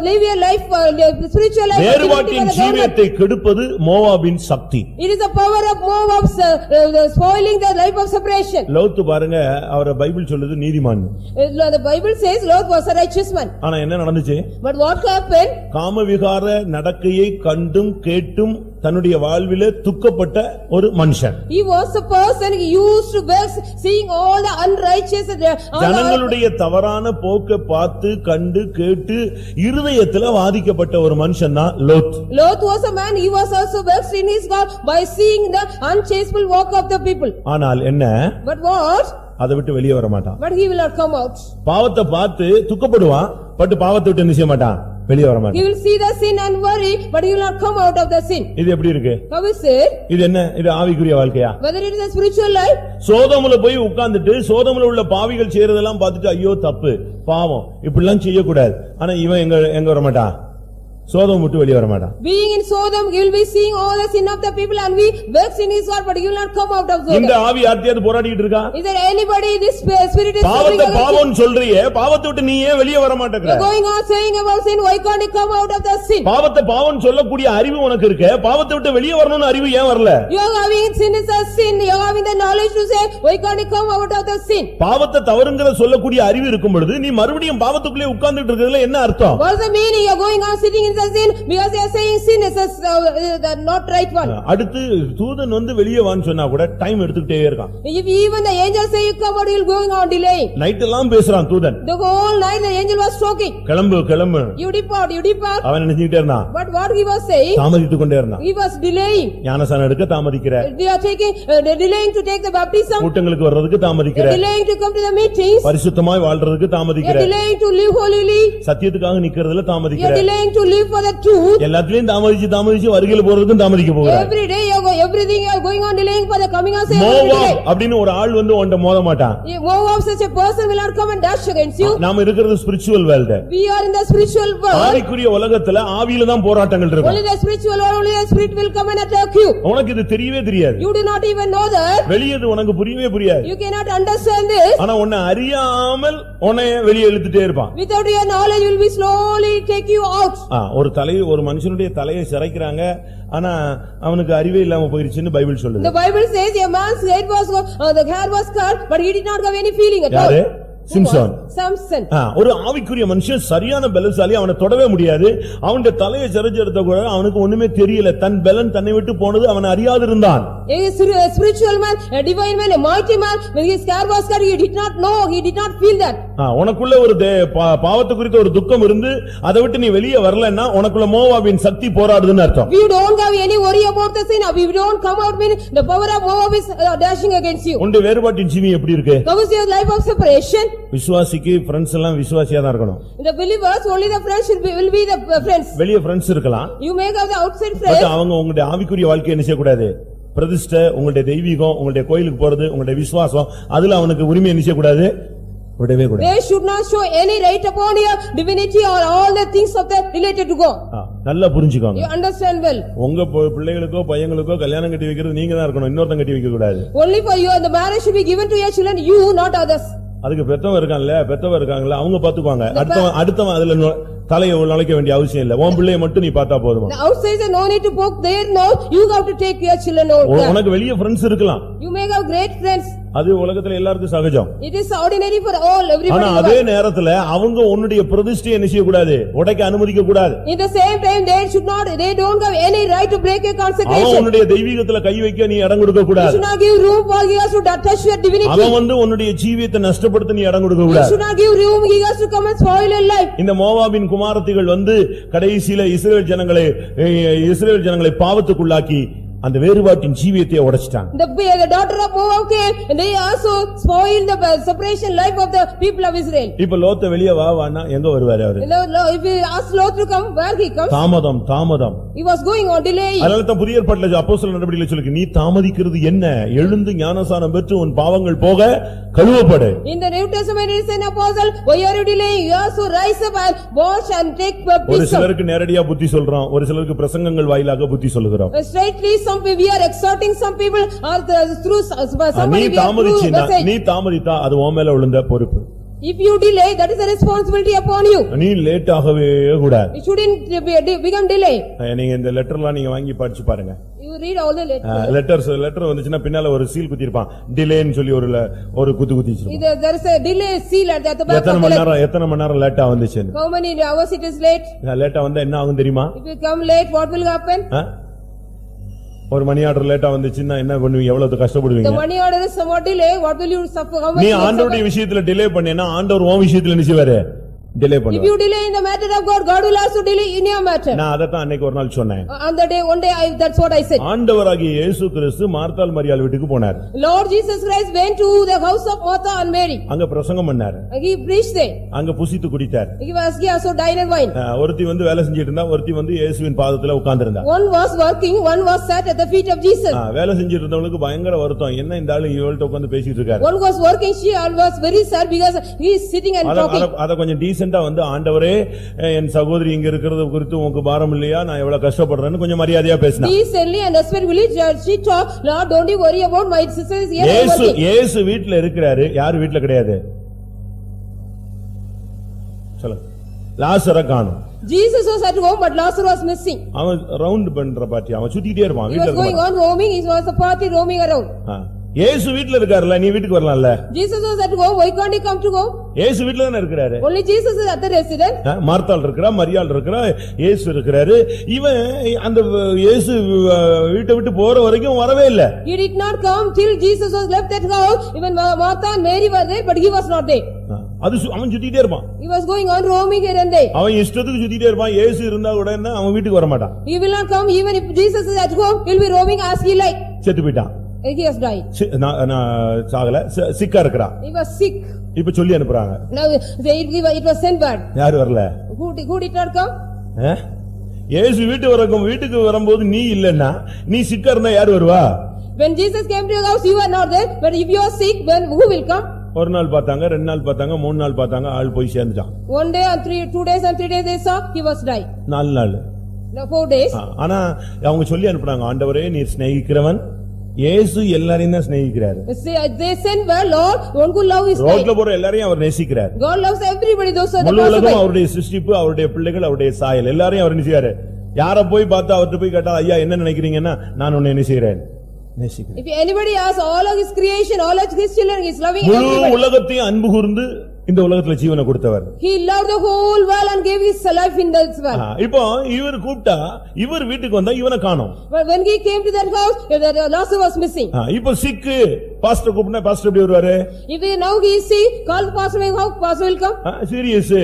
live your life for the spiritual life. வேறுபாட்டின் ஜீவியத்தை கெடுப்பது மோவாபின் சக்தி. It is the power of Moab spoiling the life of separation. லோத்து பாருங்க, அவரை பைபிள் சொல்லுது நீதிமான். The Bible says Lot was a righteous man. ஆனா என்ன நடந்துச்சு? But what happened? காமவிகார நடக்கையை கண்டும் கேட்டும் தன்னுடைய வாழ்விலே துக்கப்பட்ட ஒரு மனுஷன். He was a person who used to vex seeing all the unrighteous ஜனங்களுடைய தவறான போக்கை பார்த்து கண்டு கேட்டு இருதயத்துல வாதிக்கப்பட்ட ஒரு மனுஷன் தான் Lot. Lot was a man, he was also vexed in his God by seeing the unchasteable walk of the people. ஆனால் என்ன? But what? அதை விட்டு வெளியே வர மாட்டான். But he will not come out. பாவத்தை பார்த்து துக்கப்படுவான், பட் பாவத்தை விட்டு என்ன செய்ய மாட்டான்? வெளியே வர மாட்டான். He will see the sin and worry, but he will not come out of the sin. இது எப்படி இருக்கு? How is it? இது என்ன? இது ஆவிக்குரிய வாழ்க்கையா? Whether it is a spiritual life? சோதோமுல போய் உட்கார்ந்துட்டு சோதோமுல உள்ள பாவிகள் செய்யறதெல்லாம் பார்த்துட்டு ஐயோ தப்பு பாவம் இப்படிலாம் செய்யக்கூடாது. ஆனா இவன் எங்க வர மாட்டான்? சோதோம் விட்டு வெளியே வர மாட்டான். Being in Sodom, he will be seeing all the sin of the people and we vex in his heart, but he will not come out of Sodom. இந்த ஆவி யார்கிட்டயாவது போராடிட்டு இருக்கா? Is there anybody this spirit is பாவத்தை பாவம்னு சொல்றியே, பாவத்தை விட்டு நீ ஏன் வெளியே வர மாட்டேங்கற? You are going on saying about sin, why can't you come out of the sin? பாவத்தை பாவம்னு சொல்லக்கூடிய அறிவு உனக்கு இருக்கு, பாவத்தை விட்டு வெளியே வரணும்னு அறிவு ஏன் வரல? You are having sin is a sin, you are having the knowledge to say why can't you come out of the sin? பாவத்தை தவறுங்கற சொல்லக்கூடிய அறிவு இருக்கும் பொழுது நீ மறுபடியும் பாவத்துக்குள்ளே உட்கார்ந்துட்டு இருக்கிறதுல என்ன அர்த்தம்? What is the meaning? You are going on sitting in the sin because they are saying sin is the not right one. அடுத்து தூதன் வந்து வெளியே வான்னு சொன்னா கூட டைம் எடுத்துக்கிட்டே இருக்கான். If even the angel say you come out, he will going on delaying. Night எல்லாம் பேசுறான் தூதன். The whole night the angel was talking. கிளம்பு கிளம்பு. You depart, you depart. அவன் நினைச்சிட்டே இருந்தான். But what he was saying? தாமதித்து கொண்டே இருந்தான். He was delaying. ஞானஸ்நானம் எடுக்க தாமதிக்கிற. They are taking delaying to take the baptism. கூட்டங்களுக்கு வர்றதுக்கு தாமதிக்கிற. Delaying to come to the meetings. பரிசுத்தமாய் வாழ்றதுக்கு தாமதிக்கிற. Delaying to live holily. சத்தியத்துக்காக நிக்கிறதுல தாமதிக்கிற. Delaying to live for the truth. எல்லாத்துலயும் தாமதிச்சு வருகையில போறதுக்கும் தாமதிக்க போற. Every day you go, everything you are going on delaying for the coming of say. Moab அப்படினு ஒரு ஆள் வந்து உன்ட மோத மாட்டான். Moab such a person will not come and dash against you. நாம இருக்கிறது spiritual world. We are in the spiritual world. ஆவிக்குரிய உலகத்துல ஆவியில தான் போராட்டங்கள் இருக்கும். Only the spiritual world, only the spirit will come and attack you. உனக்கு இது தெரியவே தெரியாது. You do not even know that. வெளியது உனக்கு புரியவே புரியாது. You cannot understand this. ஆனா உன்னை அறியாமல் உன்னை வெளியே இழுத்துட்டே இருப்பான். Without your knowledge will be slowly take you out. ஒரு மனுஷனுடைய தலையை சிரைக்கிறாங்க, ஆனா அவனுக்கு அறிவே இல்லாம போயிருச்சுன்னு பைபிள் சொல்லுது. The Bible says a man's head was the hair was cut, but he did not have any feeling at all. Simpson. ஒரு ஆவிக்குரிய மனுஷன் சரியான பலசாலி, அவனை தொடவே முடியாது. அவனுடைய தலையை சிரைச்செடுத்த கூட அவனுக்கு ஒண்ணுமே தெரியல. தன் பலன் தன்னை விட்டு போனது அவன் அறியாதிருந்தான். A spiritual man, a divine man, a mighty man, when his hair was cut, he did not know, he did not feel that. உனக்குள்ள ஒரு பாவத்தை குறித்த ஒரு துக்கம் இருந்து அதை விட்டு நீ வெளியே வரலன்னா உனக்குள்ள மோவாபின் சக்தி போராடுதுன்னு அர்த்தம். If you don't have any worry about the sin, if you don't come out, mean the power of Moab is dashing against you. உன்னுடைய வேறுபாட்டின் ஜீவி எப்படி இருக்கு? How is your life of separation? விசுவாசிக்கு ஃப்ரெண்ட்ஸ் எல்லாம் விசுவாசியா தான் இருக்கணும். The believers, only the friends will be the friends. வெளிய ஃப்ரெண்ட்ஸ் இருக்கலாம். You may have the outside friends. But அவங்க உங்களுடைய ஆவிக்குரிய வாழ்க்கையை என்ன செய்ய கூடாது? பிரதிஷ்டை, உங்களுடைய தெய்வீகம், உங்களுடைய கோயிலுக்கு போறது, உங்களுடைய விசுவாசம், அதுல அவனுக்கு உரிமை என்ன செய்ய கூடாது? விடவே கூடாது. They should not show any right upon your divinity or all the things of that related to God. நல்லா புரிஞ்சுக்கோங்க. You understand well. உங்க பிள்ளைகளுக்கோ பையங்களுக்கோ கல்யாணம் கட்டி வைக்கிறது நீங்க தான் இருக்கணும், இன்னொருத்தன் கட்டி வைக்க கூடாது. Only for you, the marriage should be given to your children, you, not others. அதுக்கு பெத்தவங்க இருக்காங்கல்ல, அவங்க பாத்துக்குவாங்க. அடுத்தவன் அதுல தலையை நுழைக்க வேண்டிய அவசியம் இல்ல. உன் பிள்ளையை மட்டும் நீ பார்த்தா போதுமா? The outsider no need to poke their nose. You have to take your children out. உனக்கு வெளிய ஃப்ரெண்ட்ஸ் இருக்கலாம். You may have great friends. அது உலகத்துல எல்லாருக்கும் சகஜம். It is ordinary for all everybody. ஆனா அதே நேரத்துல அவங்க உன்னுடைய பிரதிஷ்டையை என்ன செய்ய கூடாது? உடைக்க அனுமதிக்க கூடாது. In the same time they don't have any right to break your consecration. அவன் உன்னுடைய தெய்வீகத்துல கை வைக்க நீ இடம் கொடுக்க You கூடாது. should not give room for he has to touch your divinity. அவன் உன்னுடைய ஜீவியத்தை நஷ்டப்படுத்த நீ இடம் கொடுக்க You கூடாது. should not give room he has to come and spoil your life. இந்த மோவாபின் குமாரத்திகள் கடைசியில இஸ்ரவேல் ஜனங்களை பாவத்துக்குள்ளாக்கி அந்த வேறுபாட்டின் ஜீவியத்தை உடைச்சிட்டாங்க. The daughter of Moab came and they also spoiled the separation life of the people of Israel. இப்ப லோத்த வெளிய வானா எங்க வருவாரு அவரு? If you ask Lot to come, where he comes? தாமதம். He was going on delaying. அதனால தான் புதிய ஏற்பாட்டிலே அப்போஸ்தலர் நடபடிகளை சொல்லுங்க, நீ தாமதிக்கிறது என்ன? எழுந்து ஞானசானம் பெற்று உன் பாவங்கள் போக கழுவப்படு. In the New Testament it is an apostle, why are you delaying? You also rise up and wash and take baptism. ஒரு சிலருக்கு நேரடியா புத்தி சொல்றோம், ஒரு சிலருக்கு பிரசங்கங்கள் வாயிலாக புத்தி சொல்லுகிறோம். Straightly we are exhorting some people or through somebody நீ தாமதித்தா அது உன் மேல விழுந்த பொறுப்பு. If you delay, that is a responsibility upon you. நீ லேட் ஆகவே கூடாது. It shouldn't become delay. நீங்க இந்த லெட்டர்லாம் நீங்க வாங்கி படிச்சு பாருங்க. You read all the letters. Letter வந்துச்சுன்னா பின்னால ஒரு சீல் குத்தி இருப்பான், டிலேன்னு சொல்லி ஒரு குத்து வச்சிருப்பான். There is a delay seal at the back of the letter. எத்தனை மணி நேரம் லேட்டா வந்துச்சு? How many hours it is late? லேட்டா வந்தா என்ன ஆகும் தெரியுமா? If you come late, what will happen? ஒரு மணி ஆர்டர் லேட்டா வந்துச்சுன்னா என்ன பண்ணுவீங்க? எவ்வளவு கஷ்டப்படுவீங்க? The money order is somewhat delay, what will you suffer? How much? நீ ஆண்டவருடைய விஷயத்துல டிலே பண்ணேன்னா ஆண்டவர் உன் விஷயத்துல என்ன செய்வாரு? டிலே பண்ணுவார். If you delay in the matter of God, God will also delay in your matter. நான் அத தான் அன்னைக்கு ஒரு நாள் சொன்னேன். On the day, one day, that's what I said. ஆண்டவராகிய இயேசு கிறிஸ்து மார்த்தாள் மரியாள் வீட்டுக்கு போனார். Lord Jesus Christ went to the house of Martha and Mary. அங்க பிரசங்கம் பண்ணார். He preached there. அங்க புசித்து குடித்தார். He also dined and wine. ஒருத்தி வேலை செஞ்சிட்டு இருந்தா, ஒருத்தி இயேசுவின் பாதத்துல உட்கார்ந்திருந்தா. One was working, one was sat at the feet of Jesus. வேலை செஞ்சிட்டு இருந்தவங்களுக்கு பயங்கர வருத்தம், என்ன இந்த ஆளு இவள்ட்ட உட்கார்ந்து பேசிட்டு இருக்காரு. One was working, she was very sad because he is sitting and talking. அத கொஞ்சம் டீசென்ட்டா ஆண்டவரே என் சகோதரி இங்க இருக்கிறது குறித்து உங்களுக்கு பாரம் இல்லையா? நான் எவ்வளவு கஷ்டப்படுறேன்னு கொஞ்சம் மரியாதையா பேசினா. Decently and respectfully she talked, Lord, don't you worry about my sister is here. இயேசு வீட்ல இருக்கிறாரு, யார் வீட்ல கிடையாது? சொல்லுங்க. லாசரை காணோம். Jesus was at home but Lazarus was missing. அவன் ரவுண்ட் பண்ற பார்ட்டி, அவன் சுத்திட்டே இருப்பான் வீட்ல. He was going on roaming, he was a party roaming around. இயேசு வீட்ல இருக்காருல, நீ வீட்டுக்கு வரலாம்ல? Jesus was at home, why can't he come to home? இயேசு வீட்ல தான இருக்காரு. Only Jesus is at the residence. மார்த்தாள் இருக்கறா, மரியாள் இருக்கறா, இயேசு இருக்காரு. இவன் அந்த இயேசு வீட்டை விட்டு போற வரைக்கும் வரவே இல்ல. He did not come till Jesus was left that house. Even Martha and Mary were there but he was not there. அது அவன் சுத்திட்டே இருப்பான். He was going on roaming here and there. அவன் இஷ்டத்துக்கு சுத்திட்டே இருப்பான். இயேசு இருந்தா கூட என்ன அவன் வீட்டுக்கு வர மாட்டான். He will not come even if Jesus is at home, he will be roaming as he like. செத்து போய்ட்டான். He has died. Sagala, Shikha இருக்கறா. He was sick. இப்ப சொல்லி அனுப்புறாங்க. Now it was sent back. யார் வரல? Who did not come? இயேசு வீட்டுக்கு வரும்போது நீ இல்லன்னா, நீ சிக்கா இருந்தா யார் வருவா? When Jesus came to your house you are not there, but if you are sick, then who will come? ஒரு நாள் பார்த்தாங்க, 2 நாள் பார்த்தாங்க, 3 நாள் பார்த்தாங்க, ஆள் போய் சேர்ந்துட்டான். 1 day and 2 days and 3 days they saw, he was died. 4 நாள். 4 days. ஆனா அவங்க சொல்லி அனுப்புறாங்க, ஆண்டவரே நீர் சிநேகிக்கிறவன். இயேசு எல்லாரையும் தான் சிநேகிக்கிறார். They send well, Lord, one who love is ரோட்ல போற எல்லாரையும் அவர் நேசிக்கிறார். God loves everybody, those are the முழு உலகம் அவருடைய சிருஷ்டிப்பு, அவருடைய பிள்ளைகள், அவருடைய சாயல் எல்லாரையும் அவர் நேசிக்கிறார். யாரை போய் பார்த்தா அவர்ட்ட போய் கேட்டா ஐயா என்ன நினைக்கிறீங்கன்னா, நான் உன்னை நேசிக்கிறேன். If anybody asks all of his creation, all of his children, he is loving everybody. முழு உலகத்தையும் அன்பு கூர்ந்து இந்த உலகத்துல ஜீவனை கொடுத்தவர். He loved the whole world and gave his life in this world. இப்போ இவர் கூப்பிட்டா இவர் வீட்டுக்கு வந்தா இவனை காணோம். But when he came to that house, Lazarus was missing. இப்போ சிக்கு பாஸ்டர் கூப்பிட்டா பாஸ்டர் எப்படி வருவாரு? If now he is sick, call pastor, how pastor will come? Serious.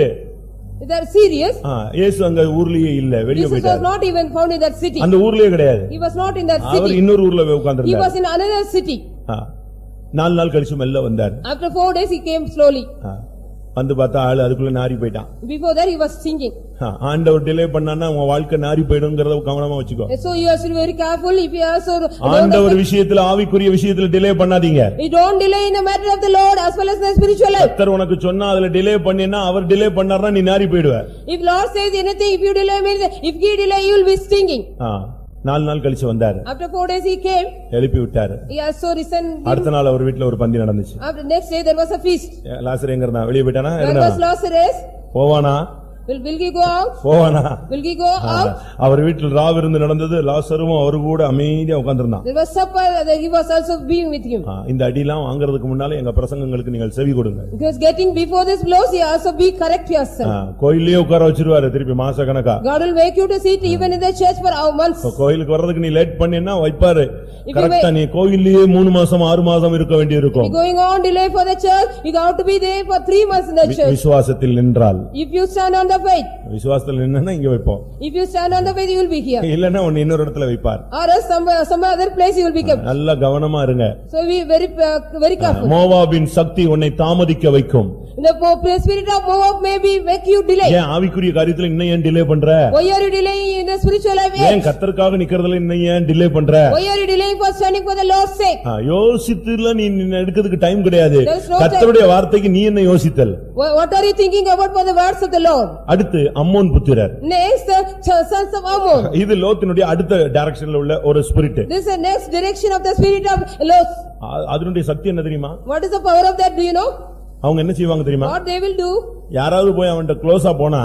Is that serious? இயேசு அங்க ஊர்லயே இல்ல, வெளிய போயிட்டார். Jesus was not even found in that city. அந்த ஊர்லயே கிடையாது. He was not in that city. அவர் இன்னொரு ஊர்ல உட்கார்ந்திருந்தார். He was in another city. 4 நாள் கழிச்சு மெல்ல வந்தார். After 4 days he came slowly. வந்து பார்த்தா ஆளு அதுக்குள்ள நாரி போயிட்டான். Before that he was singing. ஆண்டவர் டிலே பண்ணானா உன் வாழ்க்கை நாரி போய்டும்ங்கறத கவனமா வச்சுக்கோ. So you have to be very careful if you also ஆண்டவர் விஷயத்துல ஆவிக்குரிய விஷயத்துல டிலே பண்ணாதீங்க. You don't delay in the matter of the Lord as well as the spiritual life. கர்த்தர் உனக்கு சொன்னா அதுல டிலே பண்ணினா அவர் டிலே பண்ணாருன்னா நீ நாரி போய்டுவ. If Lord says anything, if you delay means if he delay you will be stinging. 4 நாள் கழிச்சு வந்தார். After 4 days he came. எழுப்பி விட்டார். He also risen. அடுத்த நாள் அவர் வீட்ல ஒரு பந்தி நடந்துச்சு. After next day there was a feast. லாசர் எங்க இருந்தா? வெளிய போய்ட்டானா? Where was Lazarus? போவானா? Will he go out? போவானா? Will he go out? அவர் வீட்டில் ராவிருந்து நடந்தது, லாசருவும் அவரு கூட அமைதியா உட்கார்ந்திருந்தான். There was supper, he was also being with him. இந்த அடிலாம் வாங்குறதுக்கு முன்னால எங்க பிரசங்கங்களுக்கு நீங்கள் செவி கொடுங்க. Because getting before this blows, he also be correct yourself. கோயிலே உட்கார வச்சிருவாரு திருப்பி மாச கணக்கா. God will make you to sit even in the church for months. கோயிலுக்கு வர்றதுக்கு நீ லேட் பண்ணினா வைப்பாரு. கரெக்ட்டா நீ கோயிலே 3 மாசம் 6 மாசம் இருக்க வேண்டியிருக்கும். Going on delay for the church, you have to be there for 3 months in the church. விசுவாசத்தில் நின்றால். If you stand on the faith. விசுவாசத்தில் நின்னா இங்க வைப்போம். If you stand on the faith, you will be here. இல்லனா உன்னை இன்னொரு இடத்துல வைப்பார். Or some other place you will be kept. நல்ல கவனமா இருங்க. So we very careful. மோவாபின் சக்தி உன்னை தாமதிக்க வைக்கும். The spirit of Moab may be make you delay. ஏன் ஆவிக்குரிய காரியத்துல இன்னும் ஏன் டிலே பண்ற? Why are you delaying in the spiritual life? ஏன் கர்த்தருக்காக நிக்கிறதுல இன்னும் ஏன் டிலே பண்ற? Why are you delaying for standing for the Lord's sake? யோசித்துல நீ எடுக்கிறதுக்கு டைம் கிடையாது. கர்த்தருடைய வார்த்தைக்கு நீ என்ன யோசித்தல்? What are you thinking about for the words of the Lord? அடுத்து அம்மோன் புத்திரர். Next sons of Ammon. இது லோத்தினுடைய அடுத்த டைரக்ஷன்ல உள்ள ஒரு spirit. This is the next direction of the spirit of Lot. அதனுடைய சக்தி என்ன தெரியுமா? What is the power of that, do you know? அவங்க என்ன செய்வாங்க தெரியுமா? What they will do? யாராவது போய் அவன்ட க்ளோஸா போனா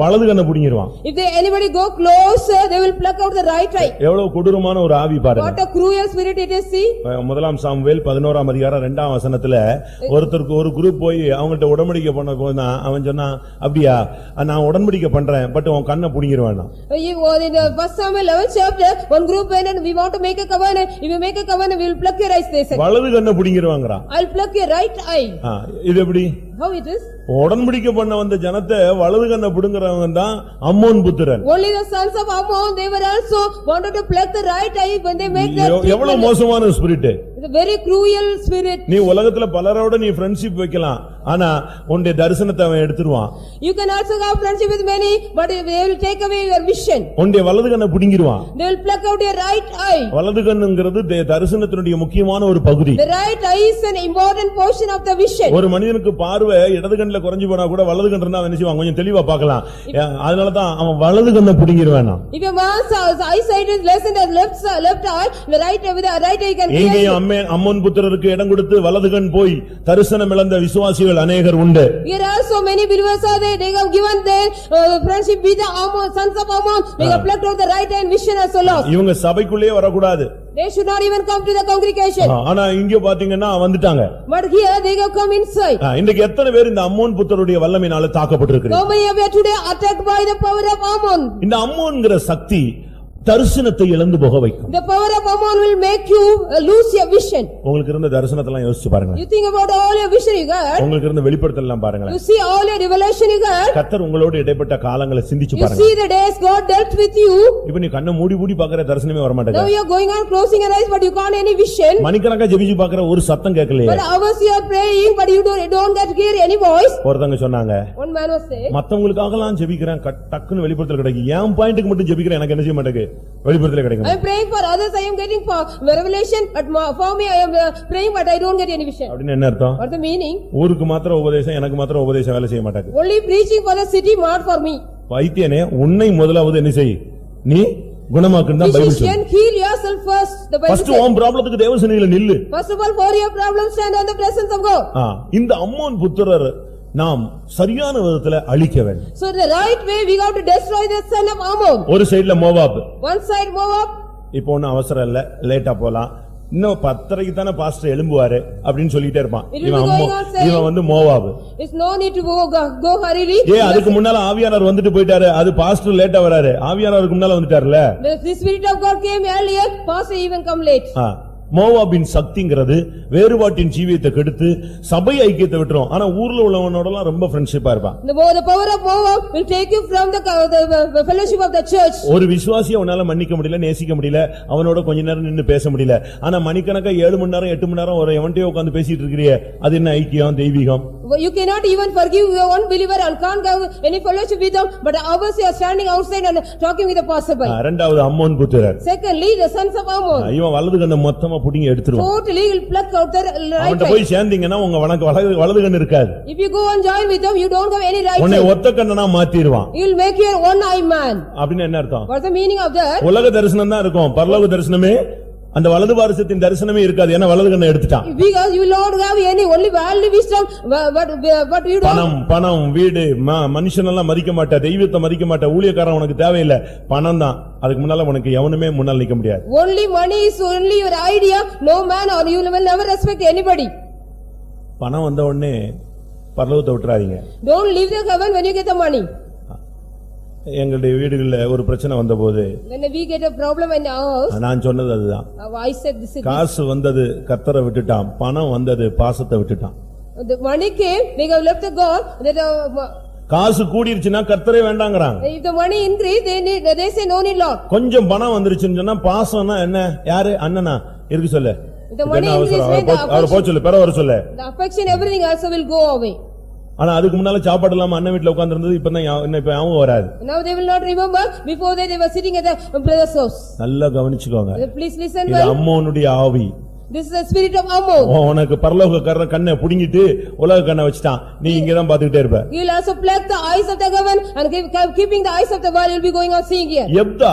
வலது கண்ணை புடிங்கிடுவான். If anybody go close, they will pluck out the right eye. எவ்வளவு கொடூரமான ஒரு ஆவி பாருங்க. What a cruel spirit it is, see. முதலாம் சாமுவேல் 11ஆம் அதிகாரம் 2ஆம் வசனத்துல ஒருத்தருக்கு ஒரு குரூப் போய் அவங்கள்ட்ட உடன்படிக்கை பண்ண போனா அவன் சொன்னா அப்படியா நான் உடன்படிக்கை பண்றேன் பட் உன் கண்ணை புடிங்கிடுவானா. In the first Samuel 11th chapter, one group went and we want to make a covenant. If you make a covenant, we will pluck your eyes, they said. வலது கண்ணை புடிங்கிடுவாங்கறா. I'll pluck your right eye. இது எப்படி? How it is? உடன்படிக்கை பண்ண வந்த ஜனத்தை வலது கண்ணை புடுங்கறவங்க தான் அம்மோன் புத்திரன். Only the sons of Ammon, they were also wanted to pluck the right eye when they make that. எவ்வளவு மோசமான spirit. It's a very cruel spirit. நீ உலகத்துல பலரோட நீ ஃப்ரெண்ட்ஷிப் வைக்கலாம், ஆனா உன்னுடைய தரிசனத்தை அவன் எடுத்துருவான். You can also have friendship with many, but they will take away your vision. உன்னுடைய வலது கண்ணை புடுங்கிடுவான். They will pluck out your right eye. வலது கண்ணுங்கிறது தரிசனத்தினுடைய முக்கியமான ஒரு பகுதி. The right eye is an important portion of the vision. ஒரு மனிதனுக்கு பார்வை இடது கண்ணுல குறைஞ்சு போனா கூட வலது கண்ணு இருந்தா அவன் என்ன செய்வான்? கொஞ்சம் தெளிவா பார்க்கலாம். அதனால தான் அவன் வலது கண்ணை புடுங்கிடுவான். If a man's eyesight is less than left eye, the right eye with the right eye can. எங்கேயும் அம்மோன் புத்திரருக்கு இடம் கொடுத்து வலது கண் போய் தரிசனம் இழந்த விசுவாசிகள் அநேகர் உண்டு. Here are so many believers are there. They have given their friendship with the Ammon, sons of Ammon. They have plucked out the right eye and vision as well. இவங்க சபைக்குள்ளே வரக்கூடாது. They should not even come to the congregation. ஆனா இங்க பாத்தீங்கன்னா வந்துட்டாங்க. But here they have come inside. இன்னைக்கு எத்தனை பேர் இந்த அம்மோன் புத்திரருடைய வல்லமையினால தாக்கப்பட்டிருக்கிறீங்க? How many of you today attacked by the power of Ammon? இந்த அம்மோன்ங்கற சக்தி தரிசனத்தை இழந்து போக வைக்கும். The power of Ammon will make you lose your vision. உங்களுக்கு இருந்த தரிசனத்தை எல்லாம் யோசிச்சு பாருங்க. You think about all your vision you got. உங்களுக்கு இருந்த வெளிப்படுத்தல் எல்லாம் பாருங்க. You see all your revelation you got. கர்த்தர் உங்களோடு இடைப்பட்ட காலங்களை சிந்திச்சு பாருங்க. You see the days God dealt with you. இப்போ நீ கண்ணை மூடி மூடி பார்க்கற தரிசனமே வர மாட்டேங்குது. Now you are going on closing your eyes but you can't any vision. மணிக்கணக்கா ஜெபிச்சு பார்க்கற ஒரு சத்தம் கேட்கலையே. But hours you are praying but you don't get hear any voice. ஒருத்தங்க சொன்னாங்க. One man was saying. மத்தவங்களுக்காகலாம் ஜெபிக்கிறேன் டக்குன்னு வெளிப்படுத்தல் கிடைக்கும். ஏன் பாயிண்ட்க்கு மட்டும் ஜெபிக்கிறேன் எனக்கு என்ன செய்ய மாட்டேங்குது? வெளிப்படுத்தல் கிடைக்கும். I am praying for others, I am getting for revelation, but for me I am praying but I don't get any vision. அப்படினா என்ன அர்த்தம்? What's the meaning? ஊருக்கு மாத்திரம் உபதேசம் எனக்கு மாத்திரம் உபதேசம் வேலை செய்ய மாட்டாங்க. Only preaching for the city, not for me. வைத்தியனே உன்னை முதலாவது என்ன செய்? நீ குணமாக்குன்னு தான் பைபிள் சொல்லுது. Heal yourself first, the Bible says. First உன் ப்ராப்ளத்துக்கு தேவ சந்நிதியில நில்லு. First of all for your problem stand on the presence of God. இந்த அம்மோன் புத்திரர் நாம் சரியான விதத்துல அழிக்க வேண்டும். So the right way we got to destroy the son of Ammon. ஒரு சைடுல மோவாப். One side Moab. இப்போ ஒன்னும் அவசரம் இல்ல, லேட்டா போலாம். இன்னும் 10:30க்கு தான பாஸ்டர் எழும்புவாரு அப்படினு சொல்லிட்டே இருப்பான். இவன் வந்து Moab. It's no need to go hurriedly. அதுக்கு முன்னால ஆவியானவர் வந்துட்டு போயிட்டாரு. அது பாஸ்டர் லேட்டா வராரு. ஆவியானவருக்கு முன்னால வந்துட்டார்ல. The spirit of God came earlier, pastor even come late. மோவாபின் சக்திங்கிறது வேறுபாட்டின் ஜீவியத்தை கெடுத்து சபை ஐக்கியத்தை விட்டுரும். ஆனா ஊர்ல உள்ளவனோடலாம் ரொம்ப ஃப்ரெண்ட்ஷிப்பா இருப்பான். The power of Moab will take you from the fellowship of the church. ஒரு விசுவாசியை அவனால மன்னிக்க முடியல, நேசிக்க முடியல, அவனோட கொஞ்ச நேரம் நின்னு பேச முடியல. ஆனா மணிக்கணக்கா 7 மணி நேரம் 8 மணி நேரம் ஒரு எவன்ட்டே உட்கார்ந்து பேசிட்டு இருக்கறியே, அது என்ன ஐக்கியம் தெய்வீகம்? You cannot even forgive your one believer and can't have any fellowship with them, but others you are standing outside and talking with the passerby. இரண்டாவது அம்மோன் புத்திரர். Secondly the sons of Ammon. இவன் வலது கண்ணை மொத்தமா புடிங்கி எடுத்துருவான். Totally will pluck out their right eye. அவன்ட்ட போய் சேர்ந்தீங்கன்னா உங்க வலது கண்ணு இருக்காது. If you go and join with them you don't have any right. உன்னை ஒத்த கண்ணனா மாத்திடுவான். He will make you one eye man. அப்படினா என்ன அர்த்தம்? What's the meaning of that? உலக தரிசனம் தான் இருக்கும், பரலோக தரிசனமே அந்த வலது பாரசத்தின் தரிசனமே இருக்காது, ஏன்னா வலது கண்ணை எடுத்துட்டான். Because you will not have any only worldly wisdom, but you don't. பணம் வீடு மனுஷனெல்லாம் மதிக்க மாட்டா, தெய்வத்தை மதிக்க மாட்டா, ஊழியக்காரன் உனக்கு தேவையில்லை, பணம் தான். அதுக்கு முன்னால உனக்கு எவனுமே முன்னால் நிக்க முடியாது. Only money is only your idea, no man or you will never respect anybody. பணம் வந்த உடனே பரலோகத்தை விட்டுறாதீங்க. Don't leave the heaven when you get the money. எங்களுடைய வீடுகள்ல ஒரு பிரச்சனை வந்தபோது When we get a problem in our house, நான் சொன்னது அதுதான். I said this is காசு வந்தது கர்த்தரை விட்டுட்டான், பணம் வந்தது பாசத்தை விட்டுட்டான். the money came, they have left the God. That காசு கூடிருச்சுன்னா கர்த்தரே வேண்டாங்கறாங்க. if the money increase, they say no need Lord. கொஞ்சம் பணம் வந்துருச்சுன்னு சொன்னா பாசம்னா என்ன? யாரு? அண்ணனா இருக்கு சொல்லு. The money increase when அவர் போய் சொல்லு, பெற வர சொல்லு. The affection, everything also will go away. ஆனா அதுக்கு முன்னால சாப்பாடு இல்லாம அண்ணன் வீட்ல உட்கார்ந்து இருந்தது, இப்ப அவங்க வராது. Now they will not remember, before that they were sitting at the brother's house. நல்லா கவனிச்சுக்கோங்க. Please listen இது well. அம்மோனுடைய ஆவி. This is the spirit of Ammon. உனக்கு பரலோக கண்ணை புடிங்கிட்டு உலக கண்ணை வச்சிட்டான், நீ இங்கதான் பாத்துக்கிட்டே இருப்ப. You will also pluck the eyes of the heaven and keeping the eyes of the world, you will be going on seeing here. எப்தா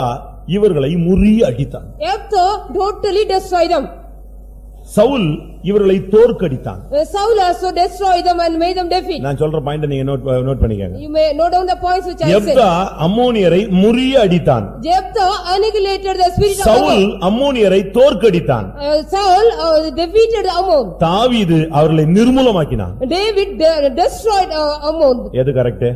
இவர்களை முறிய அடித்தான். Jephthah totally destroyed them. Saul இவர்களை தோற்கடித்தான். Saul also destroyed them and made them defeat. நான் சொல்ற point நீங்க note பண்ணிக்கங்க. You may note down the points which I said. எப்தா அம்மோனியரை முறிய அடித்தான். Jephthah annihilated the spirit of Saul அம்மோனியரை தோற்கடித்தான். Saul defeated Ammon. தாவீது அவர்களை நிர்மூலமாக்கினான். David destroyed Ammon. எது கரெக்ட்?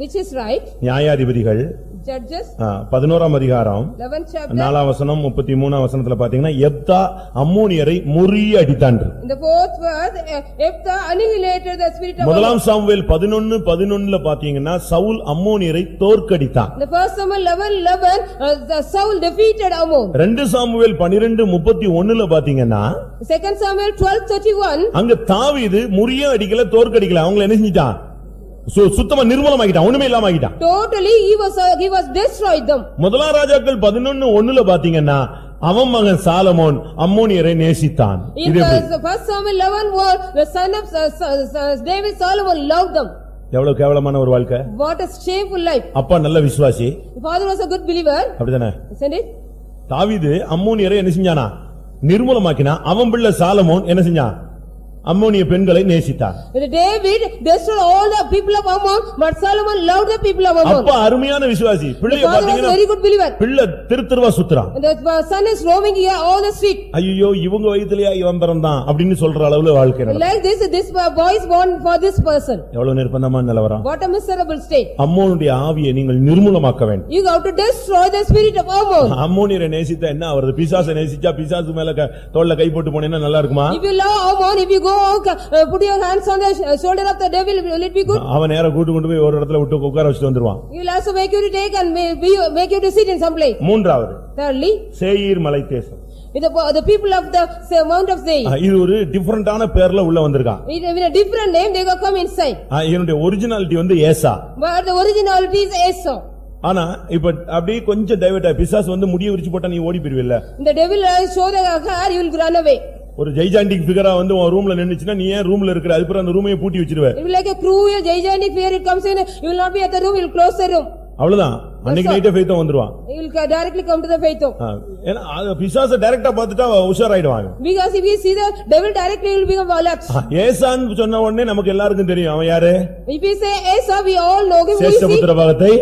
Which is right? நியாயாதிபதிகள் Judges 11ஆம் அதிகாரம் 11th chapter 4ஆம் வசனம் 33ஆம் வசனத்துல பாத்தீங்கன்னா எப்தா அம்மோனியரை முறிய அடித்தான். in the fourth verse, Jephthah annihilated the spirit of Ammon. முதலாம் சாமுவேல் 11:11ல பாத்தீங்கன்னா சவுல் அம்மோனியரை தோற்கடித்தான். The first Samuel 11:11, Saul defeated Ammon. 2 Samuel 12:31ல பாத்தீங்கன்னா Second Samuel 12:31, அங்க தாவீது முறிய அடிக்கல, தோற்கடிக்கல, அவங்களை என்ன செஞ்சிட்டான்? சுத்தமா நிர்மூலமாக்கிட்டான், ஒண்ணுமே இல்லாம ஆக்கிட்டான். totally he was destroyed them. முதலாம் ராஜாக்கள் 11:1ல பாத்தீங்கன்னா அவன் மகன் Solomon அம்மோனியரை நேசித்தான். In the first Samuel 11, the son of David, Solomon loved them. எவ்வளவு கேவலமான ஒரு வாழ்க்கை. What a shameful life. அப்பா நல்ல விசுவாசி, The father was a good believer, அப்படிதானே? isn't it? தாவீது அம்மோனியரை என்ன செஞ்சானா? நிர்மூலமாக்கினா. அவன் பிள்ளை சாலமோன் என்ன செஞ்சான்? அம்மோனிய பெண்களை நேசித்தான். David destroyed all the people of Ammon, but Solomon loved the people of Ammon. அப்பா அருமையான விசுவாசி, பிள்ளை பாத்தீங்கன்னா very good believer. பிள்ளை திருத்துருவா சுத்துறான். The son is roaming here all the street. ஐயோ இவங்க வயித்துலயா இவன் பிறந்தான் அப்படின்னு சொல்ற அளவுல வாழ்க்கை நடக்குது. Like this boy is born for this person. எவ்வளவு நிர்பந்தமான நிலவரம். What a miserable state. அம்மோனுடைய ஆவியை நீங்கள் நிர்மூலமாக்க வேண்டும். You have to destroy the spirit of Ammon. அம்மோனியரை நேசித்தா என்ன ஆவறது? பிசாசை நேசிச்சா பிசாசு மேல தோள்ல கை போட்டு போனேன்னா நல்லா இருக்குமா? If you love Ammon, if you go put your hands on the shoulder of the devil, will it be good? அவன் நேரா கூட்டி கொண்டு போய் ஒரு இடத்துல விட்டு உட்கார வச்சிட்டு வந்துருவான். He will also make you to take and make you to sit in some place. மூன்றாவது, Thirdly, சேயீர் மலை தேசம். the people of the Mount of Seir. இது ஒரு டிஃபரண்டான பேர்ல உள்ள வந்திருக்கான். With a different name they will come inside. இதனுடைய originality வந்து ஏசா. But the originality is Esau. ஆனா இப்ப அப்படியே கொஞ்சம் டைவர்ட் ஆயி பிசாசு வந்து முடிய விரிச்சு போட்டா நீ ஓடி போயிருவில்ல. The devil show the hair, you will run away. ஒரு ஜெய்ஜாண்டிக் ஃபிகரா வந்து உன் ரூம்ல நின்னுச்சுனா நீ ஏன் ரூம்ல இருக்கற? அதுக்கு அந்த ரூமையே பூட்டி வச்சிருவே. It will like a cruel gigantic fear, it comes in, you will not be at the room, you will close the room. அவ்வளவுதான். அன்னைக்கு நைட்டே ஃபெய்த் வந்துருவான். He will directly come to the faith. ஏன்னா அது பிசாசு டைரக்டா பார்த்துட்டா உஷாராயிடுவாங்க. Because if you see the devil directly, he will become alert. ஏசான்னு சொன்ன உடனே நமக்கு எல்லாருக்கும் தெரியும் அவன் யாரு. If we say Esau, we all know him. சேஷ்டபுத்திர பாகத்தை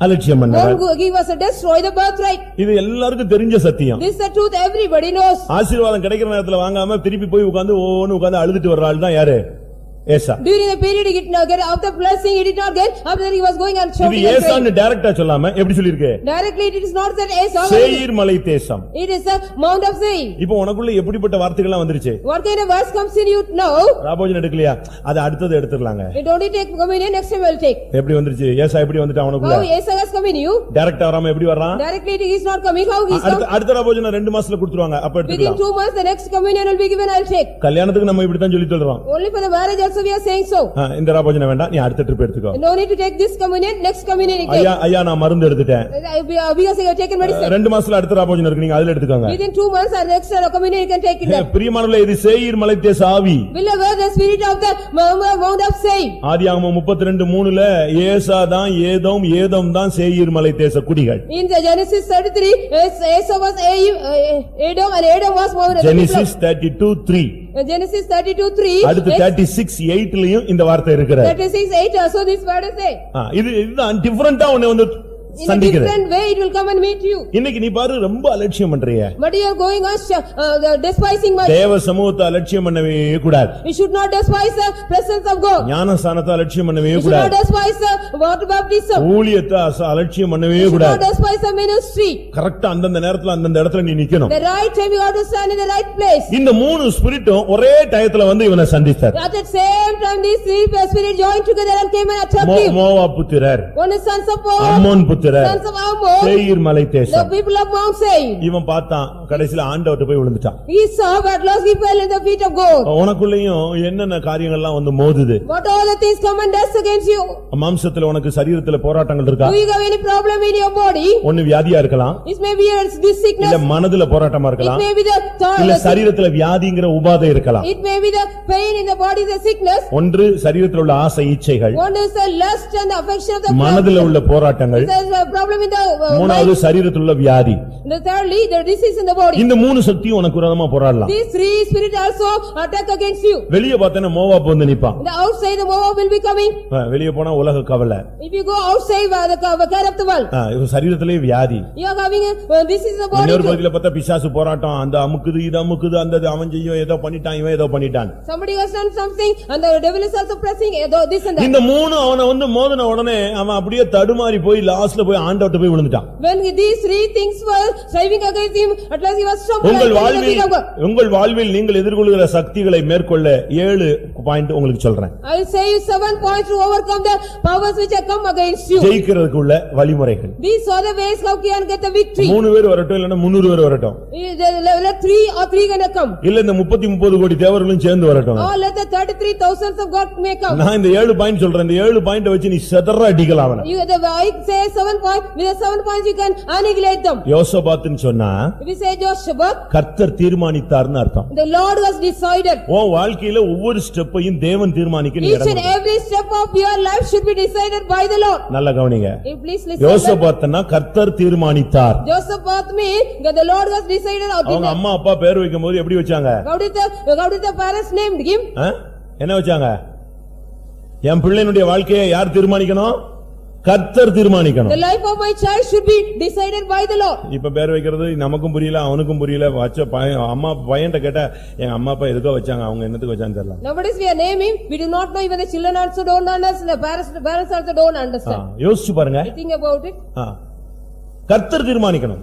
அலட்சியம் பண்ணார். He was a destroy the birthright. இது எல்லாருக்கும் தெரிஞ்ச சத்தியம். This is the truth, everybody knows. ஆசீர்வாதம் கிடைக்கிற நேரத்துல வாங்காம திருப்பி போய் உட்கார்ந்து ஓன்னு உட்கார்ந்து அழுதுட்டு வர்ற ஆள் தான் யாரு? ஏசா. During the period he did not get, after blessing he did not get, after that he was going and shouting. இது ஏசான்னு டைரக்டா சொல்லாம எப்படி சொல்லிருக்கு? Directly it is not that Esau. சேயீர் மலை தேசம். It is the Mount of Seir. இப்போ உனக்குள்ள எப்படிப்பட்ட வார்த்தைகள் எல்லாம் வந்துருச்சு? What kind of verse comes in you now? ராபோஜன் எடுக்கலையா? அது அடுத்து எடுத்துறலாங்க. You don't take communion, next time we'll take. எப்படி வந்துருச்சு? ஏசா எப்படி வந்துட்டான் உனக்குள்ள? How Esau has come in you? டைரக்டா வராம எப்படி வர்றான்? Directly he is not coming, how he is come? அடுத்த ராபோஜன் 2 மாசத்துல கொடுத்துருவாங்க, அப்ப எடுத்துக்கலாம். Within 2 months the next communion will be given, I'll take. கல்யாணத்துக்கு நம்ம இப்படி தான் சொல்லி சொல்றோம். Only for the marriage also we are saying so. இந்த ராபோஜனம் வேண்டாம், நீ அடுத்த ட்ரிப் எடுத்துக்கோ. No need to take this communion, next communion you take. ஐயா நான் மருந்து எடுத்துட்டேன். Because you have taken medicine. 2 மாசத்துல அடுத்த ராபோஜனம் இருக்கு, நீங்க அதுல எடுத்துக்கோங்க. Within 2 months and next communion you can take it. பிரியமானவர்களே, இது சேயீர் மலைத்தேச ஆவி. Beloved, the spirit of the Mount of Seir. ஆதியாகமம் 32:3 ஏசா தான் ஏதோம், ஏதோம் தான் சேயீர் மலைத்தேச குடிகள். In the Genesis 33, Esau was Edom and Edom was Mount. Genesis 32:3. Genesis 32:3. அடுத்து 36:8லயும் இந்த வார்த்தை இருக்குது. 36:8 also this word is there. இதுதான் டிஃபரண்டா ஒன்னு வந்து In a different way it will come and meet you. இன்னைக்கு நீ பாரு ரொம்ப அலட்சியம் பண்றீங்க. But you are going on despising much. தேவ சமூகத்தை அலட்சியம் பண்ணவே கூடாது. You should not despise the presence of God. ஞானஸ்நானத்தை அலட்சியம் பண்ணவே கூடாது. You should not கூடாது. despise water baptism. ஊழியத்தை அலட்சியம் பண்ணவே You should not கூடாது. despise the ministry. கரெக்ட்டா அந்தந்த நேரத்துல அந்தந்த இடத்துல நீ நிக்கணும். The right time you have to stand in the right place. இந்த மூணு ஸ்பிரிட்டும் ஒரே டயத்துல வந்து இவனை சந்திச்சார். At the same time these three spirits joined together and came and attacked him. Moab புத்திரர், One is sons of Moab, Ammon புத்திரர், sons of Ammon, சேயீர் மலை the தேசம். people of Mount Seir. இவன் பார்த்தான், கடைசில ஆண்டவர்ட்ட போய் விழுந்துட்டான். He saw but lost he fell in the feet of God. உனக்குள்ளேயும் என்னென்ன காரியங்கள்லாம் வந்து மோதுது? What all the things come and dust against you? மாம்சத்துல உனக்கு சரீரத்துல போராட்டங்கள் இருக்கா? Do you have any problem in your body? ஒன்னு வியாதியா இருக்கலாம், It may be this sickness. இல்ல மனதுல போராட்டமா It இருக்கலாம், may be the இல்ல சரீரத்துல வியாதிங்கிற உபாதை இருக்கலாம். It may be the pain in the body, the sickness. ஒன்று சரீரத்துல உள்ள ஆசை இச்சைகள், One is the lust and the affection of the மனதுல உள்ள போராட்டங்கள், There is a problem in the மூணாவது சரீரத்துல உள்ள வியாதி. The thirdly, the disease in the body. இந்த மூணு சக்தியும் உனக்கு விரோதமா போராடலாம். These three spirits also attack against you. வெளிய பார்த்தேன்னா மோவாப் வந்து நிப்பான். The outside the Moab will be coming. வெளிய போனா உலக கவலை. If you go outside the care of the world. இவ சரீரத்திலே வியாதி. You are having this is the body. இன்னொரு பகுதியில பார்த்தா பிசாசு போராட்டம், அந்த அமுக்குது இது அமுக்குது, அந்த அவன் செய்யும் ஏதோ பண்ணிட்டான், இவன் ஏதோ பண்ணிட்டான். Somebody has done something and the devil is also pressing this and that. இந்த மூணு அவனை வந்து மோதின உடனே அவன் அப்படியே தடுமாறி போய் லாஸ்ட்ல போய் ஆண்டவர்ட்ட போய் விழுந்துட்டான். When these three things were striving against him, at last he was stumbled. உங்கள் வாழ்வில் நீங்கள் எதிர்கொள்கிற சக்திகளை மேற்கொள்ள 7 பாயிண்ட் உங்களுக்கு சொல்றேன். I will say you 7 points to overcome the powers which have come against you. ஜெயிக்கிறதுக்கு உள்ள வழிமுறைகள். These are the ways how you can get the victory. 3 பேர் வரட்டும், இல்லனா 300 பேர் வரட்டும். Let 3 or 3 gonna come. இல்ல இந்த 30 கோடி தேவர்களும் சேர்ந்து வரட்டும். Or let the 33,000 of God may come. நான் இந்த 7 பாயிண்ட் சொல்றேன். இந்த 7 பாயிண்ட் வச்சு நீ செதற அடிக்கலாம் அவனை. I say 7 points, with the 7 points you can annihilate them. யோசபாத்னு சொன்னா If you say Joshua, கர்த்தர் தீர்மானித்தார்னு அர்த்தம். the Lord was decided. உன் வாழ்க்கையில ஒவ்வொரு ஸ்டெப்பையும் தேவன் தீர்மானிக்க நீ Each and every step of your life should be decided by the Lord. நல்ல கவனிங்க. Please listen. யோசபாத்னா கர்த்தர் தீர்மானித்தார். Josaphat means that the Lord was decided. அவங்க அம்மா அப்பா பேர் வைக்கும்போது எப்படி வச்சாங்க? How did the parents named him? என்ன வச்சாங்க? என் பிள்ளையினுடைய வாழ்க்கையை யார் தீர்மானிக்கணும்? கர்த்தர் தீர்மானிக்கணும். The life of my child should be decided by the Lord. இப்ப பேர் வைக்கிறது நமக்கும் புரியல, அவனுக்கும் புரியல. வச்ச அம்மா பையன்ட்ட கேட்டா எங்க அம்மா அப்பா எதுக்கோ வச்சாங்க, அவங்க என்னத்துக்கு வச்சான்னு தெரியல. Nowadays we are naming, we do not know, even the children also don't understand, the parents also don't understand. யோசிச்சு பாருங்க. Think about it. கர்த்தர் தீர்மானிக்கணும்.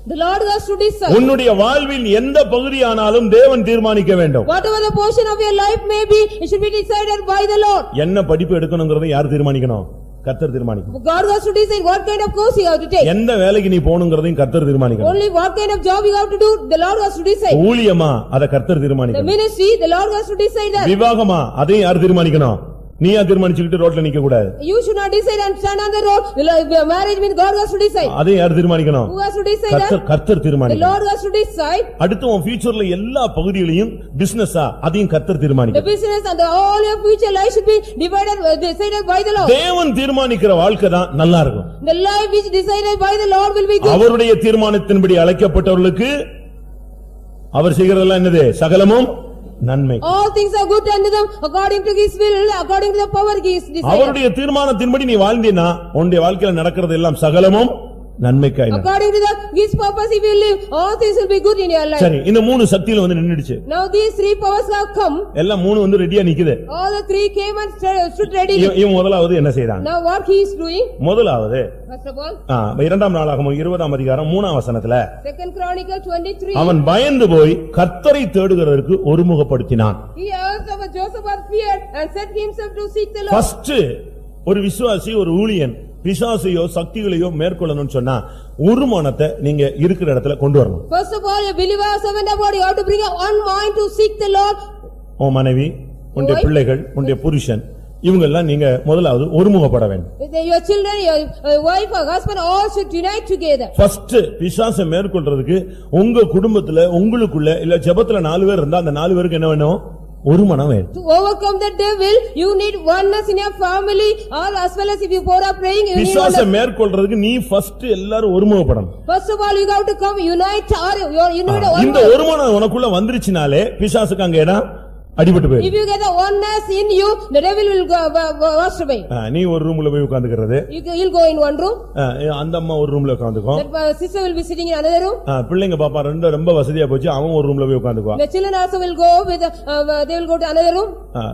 The Lord has to decide. உன்னுடைய வாழ்வில் எந்த பகுதியானாலும் தேவன் தீர்மானிக்க வேண்டும். Whatever the portion of your life may be, it should be decided by the Lord. என்ன படிப்பு எடுக்கணும்ங்கறதை யார் தீர்மானிக்கணும்? கர்த்தர் தீர்மானிக்கணும். God has to decide what kind of course you have to take. எந்த வேலைக்கு நீ போணும்ங்கறதையும் கர்த்தர் தீர்மானிக்கணும். Only what kind of job you have to do, the Lord has to decide. ஊழியமா அத கர்த்தர் The தீர்மானிக்கணும். ministry, the Lord has to decide that. விவாகமா அதையும் யார் தீர்மானிக்கணும்? நீயா தீர்மானிச்சுக்கிட்டு ரோட்ல நிக்க கூடாது. You should not decide and stand on the road. The marriage means God has to decide. அதையும் யார் தீர்மானிக்கணும்? Who has to decide that? கர்த்தர் The தீர்மானிக்கணும். Lord has to decide. அடுத்து உன் ஃபியூச்சர்ல எல்லா பகுதிகளையும் பிசினஸா அதையும் கர்த்தர் The தீர்மானிக்கணும். business and all your future life should be decided by the Lord. தேவன் தீர்மானிக்கிற வாழ்க்கை தான் நல்லா இருக்கும். The life which decided by the Lord will be good. அவருடைய தீர்மானத்தின்படி அழைக்கப்பட்டவர்களுக்கு அவர் செய்கிறதெல்லாம் என்னது? சகலமும் நன்மை. All things are good unto them according to his will, according to the power he is decided. அவருடைய தீர்மானத்தின்படி நீ வாழ்ந்தீனா உன்னுடைய வாழ்க்கையில நடக்கிறது எல்லாம் சகலமும் நன்மைக்காய். According to his purpose he will live, all things will be good in your life. சரி, இந்த மூணு சக்தியில வந்து நின்னுடுச்சு. Now these three powers have come. எல்லாம் மூணு வந்து ரெடியா நிக்குது. All the three came and stood ready. இவன் முதலாவது என்ன செய்றான்? Now what he is doing? முதலாவது First of all, இரண்டாம் நாளாகமம் 20ஆம் அதிகாரம் 3ஆம் வசனத்துல Second Chronicle 23. அவன் பயந்து போய் கர்த்தரை தேடுகிறதற்கு ஒருமுகப்படுத்தினான். He also Joseph was feared and set himself to seek the Lord. First ஒரு விசுவாசி, ஒரு ஊழியன் பிசாசையோ சக்திகளையோ மேற்கொள்ளணும்னு சொன்னா ஒரு மனத்தை நீங்க இருக்கிற இடத்துல கொண்டு வரணும். First of all, a believer, servant of God, you have to bring one mind to seek the Lord. உன் மனைவி, உன்னுடைய பிள்ளைகள், உன்னுடைய புருஷன், இவங்க எல்லாம் நீங்க முதலாவது ஒருமுகப்பட வேண்டும். Your children, your wife or husband all should unite together. First பிசாசை மேற்கொள்றதுக்கு உங்க குடும்பத்துல உங்களுக்குள்ள இல்ல ஜெபத்துல 4 பேர் இருந்தா அந்த 4 பேருக்கு என்ன வேணும்? ஒரு மனம் வேணும். To overcome the devil, you need oneness in your family, or as well as if you are praying, you need பிசாசை oneness. மேற்கொள்றதுக்கு நீ ஃபர்ஸ்ட் எல்லாரும் ஒருமுகப்படணும். First of all, you have to come unite, or you need a இந்த oneness. ஒரு மனம் உனக்குள்ள வந்துருச்சுனாலே பிசாசுக்கு அங்க இடம் அடிபட்டு போயிடும். If you get the oneness in you, the devil will go washed away. நீ ஒரு ரூம்ல போய் உட்கார்ந்துக்கிறது, You'll go in one room. அந்த அம்மா ஒரு ரூம்ல உட்கார்ந்துக்கும். That sister will be sitting in another room. பிள்ளைங்க பாப்பா ரொம்ப வசதியா போச்சு, அவன் ஒரு ரூம்ல போய் உட்கார்ந்துக்குவான். The children also will go with they will go to another room.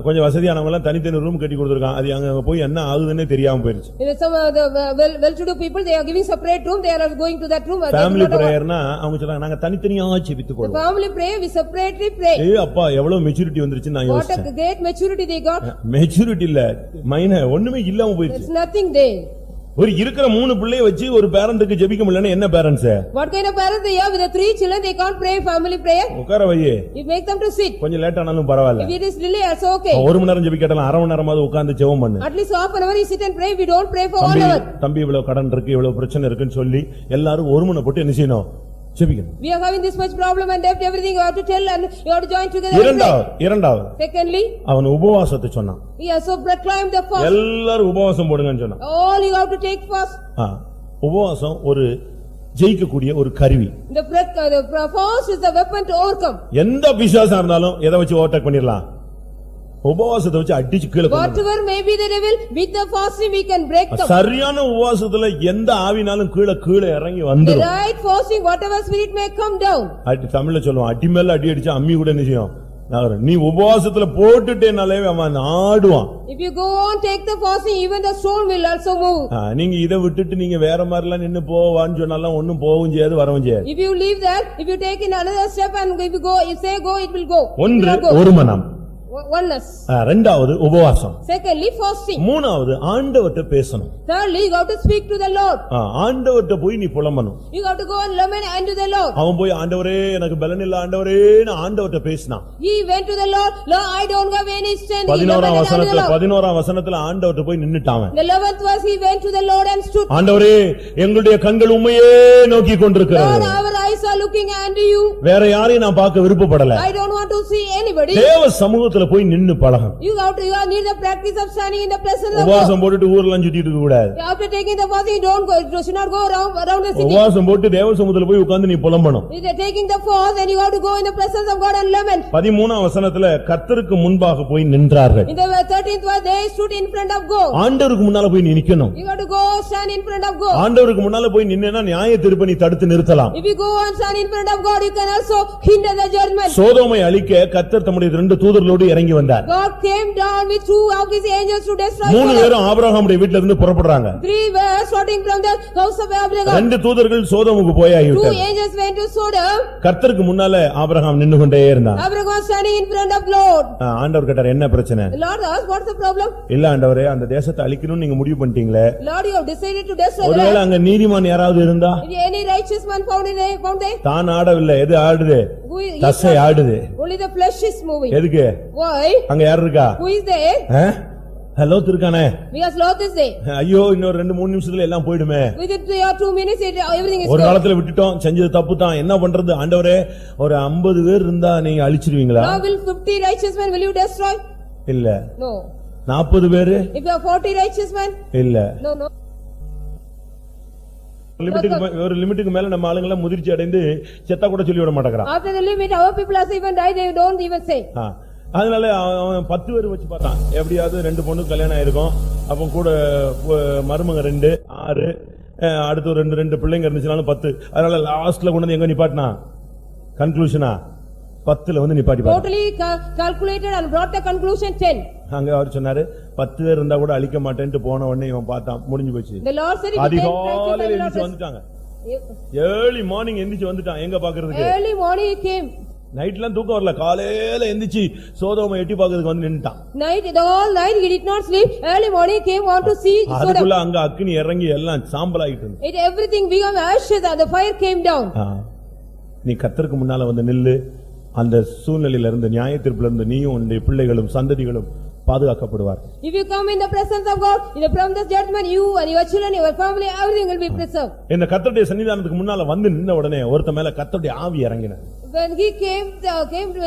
கொஞ்சம் வசதியானவங்க எல்லாம் தனித்தனி ரூம் கட்டி கொடுத்திருக்கான். அது அங்க போய் என்ன ஆகுதுன்னே தெரியாம போயிருச்சு. Some the well-to-do people, they are giving separate room, they are going to that room. Family பிரேயர்னா அவங்க சொல்றாங்க நாங்க தனித்தனியா ஜெபித்து The கொள்வோம். family prayer, we separately pray. அப்பா எவ்வளவு மெச்சூரிட்டி வந்துருச்சு நான் What யோசிச்சேன். a great maturity they got. Maturity இல்ல மைன ஒண்ணுமே இல்லாம போயிருச்சு. There's nothing there. ஒரு இருக்கிற 3 பிள்ளையை வச்சு ஒரு பேரண்ட்க்கு ஜெபிக்க முடியலன்னா என்ன parents? What kind of parents they are with the 3 children, they can't pray family prayer? உட்கார வையே. You make them to sit. கொஞ்சம் லேட் ஆனாலும் பரவாயில்லை. If it is delay, also okay. 1 மணி நேரம் ஜெபிக்கட்டலாம், அரை மணி நேரமாவது உட்கார்ந்து ஜெபம் பண்ணு. At least half an hour you sit and pray, we don't pray for 1 hour. தம்பி இவ்வளவு கடன் இருக்கு, இவ்வளவு பிரச்சனை இருக்குன்னு சொல்லி எல்லாரும் ஒரு மணி போட்டு என்ன செய்யணும்? ஜெபிக்கணும். We are having this much problem and debt, everything you have to tell and you have to join together. இரண்டாவது Secondly, அவன் உபவாசத்தை சொன்னான். he also proclaimed the fast. எல்லாரும் உபவாசம் போடுங்கன்னு சொன்னான். All you have to take fast. உபவாசம் ஒரு ஜெயிக்கக்கூடிய ஒரு கருவி. The fast is the weapon to overcome. எந்த பிசாசா இருந்தாலும் எதை வச்சு ஓவர்டேக் பண்ணிடலாம்? உபவாசத்தை வச்சு அடிச்சு கீழே கொண்டு Whatever may be the devil, with the fasting we can break them. சரியான உபவாசத்துல எந்த ஆவினாலும் கீழே இறங்கி The வந்துரும். right fasting, whatever spirit may come down. தமிழ்ல சொல்லுவான், அடி மேல அடி அடிச்சு அம்மி கூட என்ன செய்யும்? நீ உபவாசத்துல போட்டுட்டேனாலே அவன் ஆடுவான். If you go on take the fasting, even the stone will also move. நீங்க இதை விட்டுட்டு நீங்க வேற மாதிரிலாம் நின்னு போவான்னு சொன்னாலும் ஒண்ணும் போகவும் செய்யாது வரவும் செய்யாது. If you leave that, if you take in another step and if you go, if say go, it will go. ஒன்று ஒரு மனம். Oneness. இரண்டாவது உபவாசம். Secondly, fasting. மூணாவது ஆண்டவர்ட்ட பேசணும். Thirdly, you have to speak to the Lord. ஆண்டவர்ட்ட போய் நீ புலம்பணும். You have to go and lament unto the Lord. அவன் போய் ஆண்டவரே எனக்கு பலன் இல்ல ஆண்டவரே நான் ஆண்டவர்ட்ட பேசினான். He went to the Lord, Lord, I don't have any strength. 11ஆம் வசனத்துல ஆண்டவர்ட்ட போய் நின்னுட்டான். The 11th verse, he went to the Lord and stood. ஆண்டவரே எங்களுடைய கண்கள் உம்மையே நோக்கி கொண்டிருக்கிறது. Lord, our eyes are looking unto you. வேற யாரையும் நான் பார்க்க விருப்பப்படல. I don't want to see anybody. தேவ சமூகத்துல போய் நின்னு பழகணும். You need the practice of standing in the presence of God. உபவாசம் போட்டுட்டு ஊர்லாம் சுத்திட்டு இருக்க கூடாது. After taking the fasting, should not go around the city. உபவாசம் போட்டு தேவ சமூகத்துல போய் உட்கார்ந்து நீ புலம்பணும். Taking the fast, and you have to go in the presence of God and lament. 13ஆம் வசனத்துல கர்த்தருக்கு முன்பாக போய் நின்றார்கள். In the 13th verse, they stood in front of God. ஆண்டவருக்கு முன்னால போய் நீ நிக்கணும். You have to go stand in front of God. ஆண்டவருக்கு முன்னால போய் நின்னேனா நியாய தீர்ப்பை நீ தடுத்து நிறுத்தலாம். If you go and stand in front of God, you can also hinder the judgment. சோதோமை அழிக்க கர்த்தர் தம்முடைய 2 தூதர்களோடு இறங்கி வந்தார். God came down with 2 of his angels to destroy. 3 பேரும் ஆபிரகாமுடைய வீட்ல இருந்து புறப்படுறாங்க. 3 were starting from the house of Abraham. 2 தூதர்கள் சோதோமுக்கு போயாயிட்டாங்க. 2 angels went to Sodom. கர்த்தருக்கு முன்னால ஆபிரகாம் நின்னு கொண்டே இருந்தான். Abraham was standing in front of Lord. ஆண்டவர் கேட்டார் என்ன பிரச்சனை? The Lord asked, what's the problem? இல்ல ஆண்டவரே அந்த தேசத்தை அழிக்கணும்னு நீங்க முடிவு பண்ணிட்டீங்களே. Lord, you have decided to destroy. ஒருவேளை அங்க நீதிமான் யாராவது இருந்தா? Any righteous man found there? தான் ஆடவில்லை, எது ஆடுது? தசை ஆடுது. Only the flesh is moving. எதுக்கு? Why? அங்க யார் இருக்கா? Who is there? Lot இருக்கானே. Because Lot is there. ஐயோ இன்னொரு 2-3 நிமிஷத்துல எல்லாம் போய்டுமே. Within 3 or 2 minutes everything is gone. ஒரு காலத்துல விட்டுட்டோம், செஞ்சது தப்பு தான், என்ன பண்றது? ஆண்டவரே ஒரு 50 பேர் இருந்தா நீங்க அழிச்சிடுவீங்களா? Now will 50 righteous men will you destroy? இல்ல. No. 40 பேர்? If there are 40 righteous men? இல்ல. No. ஒரு லிமிட்டுக்கு மேல நம்ம ஆளுங்க எல்லாம் முதிர்ச்சி அடைந்து செத்தா கூட சொல்லி விட மாட்டேங்கறான். After the limit our people also even die, they don't even say. அதனால அவன் 10 பேர் வச்சு பார்த்தான். எப்படியாவது 2 பொண்ணு கல்யாணம் ஆயிருக்கும். அப்ப கூட மருமங்க 2 6 அடுத்து 2 பிள்ளைங்க இருந்துச்சுனாலும் 10. அதனால லாஸ்ட்ல கொண்டு வந்து எங்க நிப்பாட்டினா? கன்க்ளூஷனா 10ல வந்து நிப்பாட்டி பாரு. Totally calculated and brought the conclusion 10. அங்க அவர் சொன்னாரு 10 பேர் இருந்தா கூட அழிக்க மாட்டேன்னு போன உடனே இவன் பார்த்தான், முடிஞ்சு போச்சு. The Lord said if அதிகாலையில எந்திரிச்சு வந்துட்டாங்க. ஏர்லி மார்னிங் எந்திரிச்சு வந்துட்டான். எங்க பாக்குறதுக்கு? Early morning he came. நைட்லாம் தூக்கம் வரல, காலையில எந்திரிச்சு சோதோமை எட்டி பாக்குறதுக்கு வந்து நின்னுட்டான். The whole night he did not sleep. Early morning he came on to see Sodom. அதுக்குள்ள அங்க அக்கினி இறங்கி எல்லாம் சாம்பல் ஆயிட்டு இருந்துச்சு. Everything became ashes and the fire came down. நீ கர்த்தருக்கு முன்னால வந்து நில்லு, அந்த சூழ்நிலையில இருந்து நியாயத்தீர்ப்புல இருந்து நீயும் உன்னுடைய பிள்ளைகளும் சந்ததிகளும் பாதுகாக்கப்படுவார். If you come in the presence of God, from this judgment, you and your children, your family, everything will be preserved. இந்த கர்த்தருடைய சன்னிதானத்துக்கு முன்னால வந்து நின்ன உடனே ஒருத்த மேல கர்த்தருடைய ஆவி இறங்கினார். When he came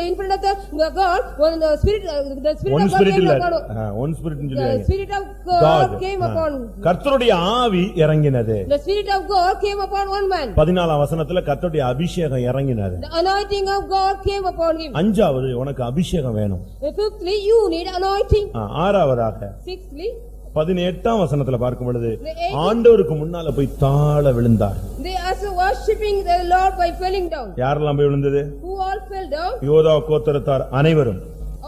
in front of the God, when the spirit of God came upon him. One spirit The spirit of God came upon him. கர்த்தருடைய ஆவி இறங்கினது. The spirit of God came upon one man. 14ஆம் வசனத்துல கர்த்தருடைய அபிஷேகம் இறங்கினது. The anointing of God came upon him. அஞ்சாவது உனக்கு அபிஷேகம் வேணும். Fifthly, you need anointing. ஆறாவதாக Sixthly, 18ஆம் வசனத்துல பார்க்கும் பொழுது ஆண்டவருக்கு முன்னால போய் தாழ விழுந்தார். they also worshipping the Lord by falling down. யாரெல்லாம் போய் விழுந்தது? Who all fell down? Yodha கோத்திரத்தார் அனைவரும்,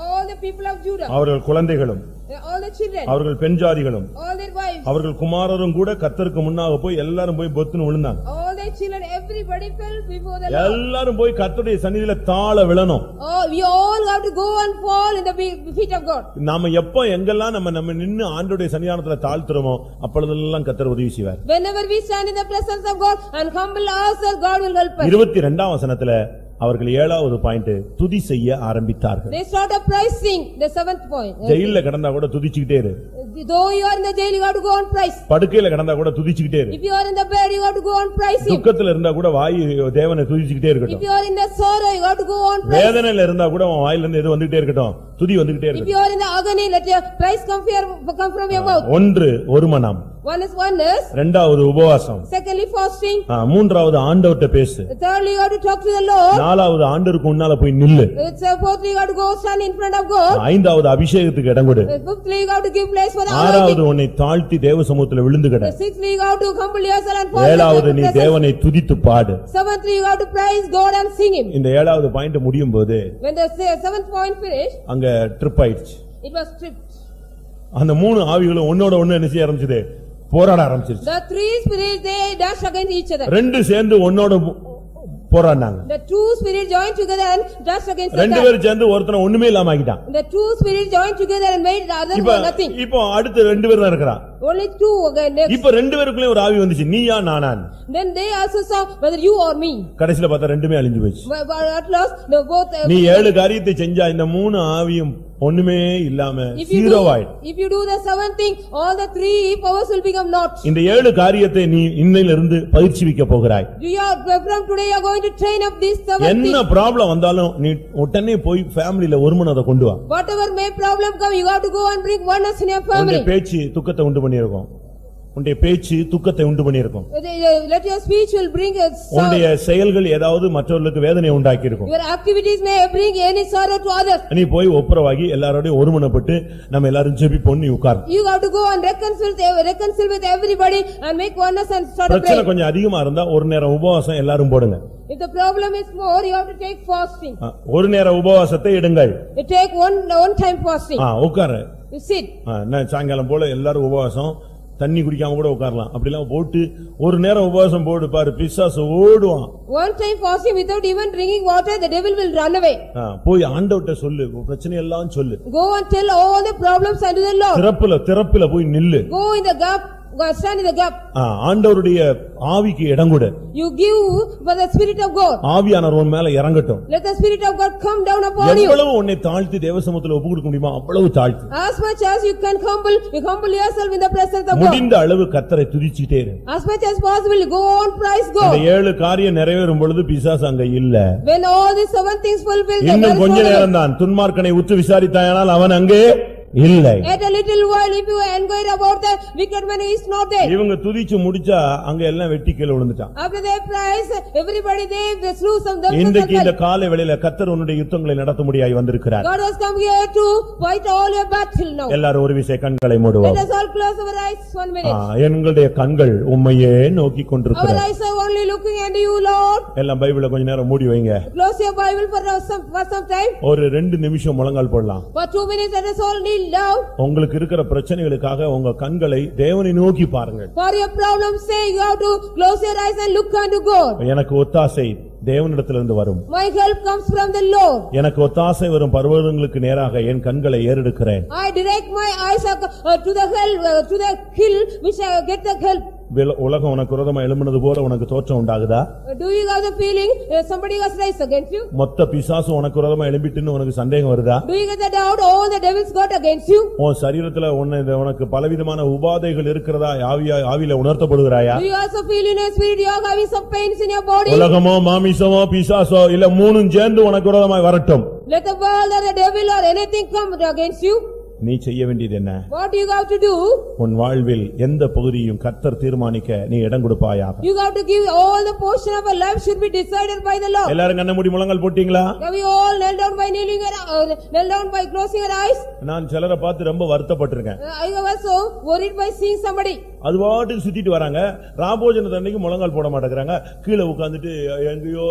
All the people of Judah, அவர்கள் குழந்தைகளும், all the children, அவர்கள் பெண் ஜாதிகளும், all their wives, அவர்கள் குமாரரும் கூட கர்த்தருக்கு முன்னாக போய் எல்லாரும் போய் பொத்துன்னு விழுந்தாங்க. all their children, everybody fell before the Lord. எல்லாரும் போய் கர்த்தருடைய சந்நிதியில தாழ விழணும். Oh, we all have to go and fall in the feet of God. நாம எப்ப எங்கெல்லாம் நம்ம நின்னு ஆண்டவருடைய சன்னிதானத்துல தாழ்த்துறோமோ அப்பொழுதெல்லாம் கர்த்தர் உதவி செய்வார். Whenever we stand in the presence of God and humble ourselves, God will help us. 22ஆம் வசனத்துல அவர்கள் 7வது பாயிண்ட் துதி செய்ய ஆரம்பித்தார்கள். They started praising, the 7th point. ஜெயில்ல கிடந்தா கூட துதிச்சிட்டே இரு. Though you are in the jail, you have to go on praise. படுக்கையில கிடந்தா கூட துதிச்சிட்டே இரு. If you are in the bed, you have to go on praising. துக்கத்துல இருந்தா கூட வாய் தேவனை துதிச்சிட்டே If இருக்கட்டும். you are in the sorrow, you have to go on praise. வேதனையில இருந்தா கூட உன் வாயில இருந்து எது வந்துட்டே இருக்கட்டும், துதி வந்துட்டே If இருக்கட்டும். you are in the agony, let your praise come from your mouth. ஒன்று ஒரு மனம், One is oneness. இரண்டாவது உபவாசம், Secondly, fasting. மூன்றாவது ஆண்டவர்ட்ட பேசு, Thirdly, you have to talk to the Lord. நாலாவது ஆண்டவருக்கு முன்னால போய் நில்லு, Fourthly, you have to go stand in front of God. ஐந்தாவது அபிஷேகத்துக்கு இடம் கொடு, Fifthly, you have to give place for the ஆறாவது anointing. உன்னை தாழ்த்தி தேவ சமூகத்துல விழுந்து கிட, Sixthly, you have to humble yourself and fall. ஏழாவது நீ தேவனை துதித்து பாடு. Seventhly, you have to praise God and sing Him. இந்த 7வது பாயிண்ட் முடியும் போது When the 7th point finished, அங்க ட்ரிப் ஆயிடுச்சு. it was stripped. அந்த மூணு ஆவிகளும் ஒன்னோட ஒண்ணு என்ன செய்ய ஆரம்பிச்சது? போராட ஆரம்பிச்சிருச்சு. The three spirits, they dashed against each other. ரெண்டு சேர்ந்து ஒன்னோட போராடினாங்க. The two spirits joined together and dashed against the ரெண்டு other. பேரும் சேர்ந்து ஒருத்தனை ஒண்ணுமே இல்லாம ஆக்கிட்டான். The two spirits joined together and made the other one nothing. இப்போ அடுத்து ரெண்டு பேர் தான் இருக்கறான். Only two again next. இப்போ ரெண்டு பேருக்குள்ளே ஒரு ஆவி வந்துச்சு, நீயா நானான். Then they also saw whether you or me. கடைசில பார்த்தா ரெண்டுமே அழிஞ்சு போச்சு. But at last, the both. நீ 7 காரியத்தை செஞ்சா இந்த மூணு ஆவியும் ஒண்ணுமே இல்லாம ஜீரோ ஆயிடும். If you do the 7th thing, all the 3 powers will become naught. இந்த 7 காரியத்தை நீ இன்னையிலிருந்து பயிற்சிவிக்க போகிறாய். From today you are going to train up this 7th thing. என்ன ப்ராப்ளம் வந்தாலும் நீ உடனே போய் ஃபேமிலில ஒருமனதை கொண்டு வா. Whatever may problem come, you have to go and bring oneness in your family. உன்னுடைய பேச்சு துக்கத்தை உண்டு பண்ணியிருக்கும். உன்னுடைய பேச்சு துக்கத்தை உண்டு பண்ணியிருக்கும். Let your speech will bring உன்னுடைய செயல்கள் ஏதாவது மற்றவர்களுக்கு வேதனை உண்டாக்கி இருக்கும். Your activities may bring any sorrow to others. நீ போய் ஒப்புரவாகி எல்லாரோட ஒருமனப்பட்டு நம்ம எல்லாரும் ஜெபிப்போம், நீ உட்கார். You have to go and reconcile with everybody and make oneness and start praying. பிரச்சனை கொஞ்சம் அதிகமா இருந்தா ஒரு நேரம் உபவாசம் எல்லாரும் போடுங்க. If the problem is more, you have to take fasting. ஒரு நேர உபவாசத்தை எடுங்கள். You take one time fasting. உட்காரு. You sit. நான் சாயங்காலம் போல எல்லாரும் உபவாசம், தண்ணி குடிக்காம கூட உட்காரலாம். அப்படிலாம் போட்டு ஒரு நேரம் உபவாசம் போடு பாரு, பிசாசு ஓடுவான். One time fasting without even drinking water, the devil will run away. போய் ஆண்டவர்ட்ட சொல்லு, பிரச்சனை எல்லாம் சொல்லு. Go and tell all the problems unto the Lord. திறப்புல போய் நில்லு. Go in the gap. Stand in the gap. ஆண்டவருடைய ஆவிக்கு இடம் கொடு. You give for the spirit of God. ஆவியானவர் உன் மேல இறங்கட்டும். Let the spirit of God come down upon you. எவ்வளவு உன்னை தாழ்த்தி தேவசமூகத்துல ஒப்பு கொடுக்க முடியுமோ அவ்வளவு தாழ்த்து. As much as you can humble yourself in the presence of God. முடிந்த அளவு கர்த்தரை துதிச்சிட்டே இரு. As much as possible, go on praise God. இந்த 7 காரியம் நிறைவேறும் பொழுது பிசாசு அங்க இல்ல. When all these 7 things fulfill, இன்னும் கொஞ்ச நேரம் தான். துன்மார்க்கனை உற்று விசாரித்தாயானால் அவன் அங்கே இல்லை. At a little while, if you inquire about the wicked man, he is not there. இவங்க துதிச்சு முடிச்சா அங்க எல்லாம் வெட்டி கீழ விழுந்துட்டான். After they praise, everybody they slew some them. இன்றைக்கு இந்த காலை வேளையில கர்த்தர் உன்னுடைய யுத்தங்களை நடத்தும்படியாய் வந்திருக்கிறார். God has come here to fight all your battle now. எல்லாரும் ஒரு விசை கண்களை மூடுவோம். Let us all close our eyes 1 minute. எங்களுடைய கண்கள் உம்மையே நோக்கி Our கொண்டிருக்கிறது. eyes are only looking at you, Lord. எல்லாம் பைபிளை கொஞ்ச நேரம் மூடி வைங்க. Close your Bible for some time. ஒரு 2 நிமிஷம் முழங்கால் போடலாம். For 2 minutes, let us all kneel down. உங்களுக்கு இருக்கிற பிரச்சனைகளுக்காக உங்க கண்களை தேவனை நோக்கி பாருங்கள். For your problems sake, you have to close your eyes and look unto God. எனக்கு ஒத்தாசை தேவனிடத்திலிருந்து வரும். My help comes from the Lord. எனக்கு ஒத்தாசை வரும் பர்வதங்களுக்கு நேராக என் கண்களை ஏறெடுக்கிறேன். I direct my eyes to the hill which I get the help. உலகம் உனக்கு விரோதமா எழும்பினது போல உனக்கு தோற்றம் உண்டாகுதா? Do you have the feeling somebody has raised against you? மொத்த பிசாசு உனக்கு விரோதமா எழும்பிட்டுன்னு உனக்கு சந்தேகம் வருதா? Do you get the doubt all the devils got against you? உன் சரீரத்துல உனக்கு பலவிதமான உபாதைகள் இருக்கிறதா ஆவியில உணர்த்தப்படுகிறாயா? Do you also feel in your spirit you are having some pains in your body? உலகமோ மாமிசமோ பிசாசோ இல்ல மூணும் சேர்ந்து உனக்கு விரோதமாய் வரட்டும். Let the world or the devil or anything come against you. நீ செய்ய வேண்டியது என்ன? What you have to do? உன் வாழ்வில் எந்த பகுதியும் கர்த்தர் தீர்மானிக்க நீ இடம் கொடுப்பாயாக. You have to give all the portion of our life should be decided by the Lord. எல்லாரும் கண்ண மூடி முழங்கால் போட்டீங்களா? Have we all knelt down by kneel down by closing our eyes? நான் சிலரை பார்த்து ரொம்ப வருத்தப்பட்டிருக்கேன். I was also worried by seeing somebody. அது பாட்டுக்கு சுத்திட்டு வராங்க. ராபோஜனத்து அன்னைக்கு முழங்கால் போட மாட்டேங்கறாங்க. கீழ உட்கார்ந்துட்டு எங்கயோ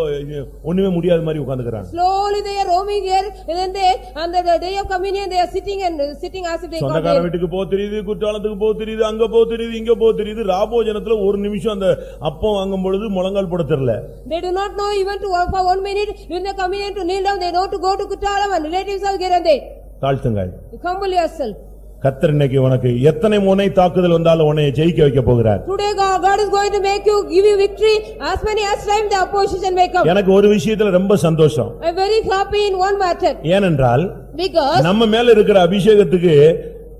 ஒண்ணுமே முடியாத மாதிரி உட்கார்ந்துக்கறாங்க. Slowly they are roaming here and then they on the day of communion they are sitting as if they got சொந்தக்கார வீட்டுக்கு போ தெரியுது, குற்றாலத்துக்கு போ தெரியுது, அங்க போ தெரியுது, இங்க போ தெரியுது. ராபோஜனத்துல ஒரு நிமிஷம் அந்த அப்பம் வாங்கும் பொழுது முழங்கால் போட தெரியல. They do not know even to for 1 minute during the communion to kneel down. They know to go to Kuttalam and relatives are here and there. தாழ்த்துங்கள். Humble yourself. கர்த்தர் இன்னைக்கு உனக்கு எத்தனை முனை தாக்குதல் வந்தாலும் உன்னை ஜெயிக்க வைக்க போகிறார். Today God is going to make you give you victory as many as time the opposition may come. எனக்கு ஒரு விஷயத்துல ரொம்ப சந்தோஷம். I am very happy in one matter. ஏனென்றால் Because நம்ம மேல இருக்கிற அபிஷேகத்துக்கு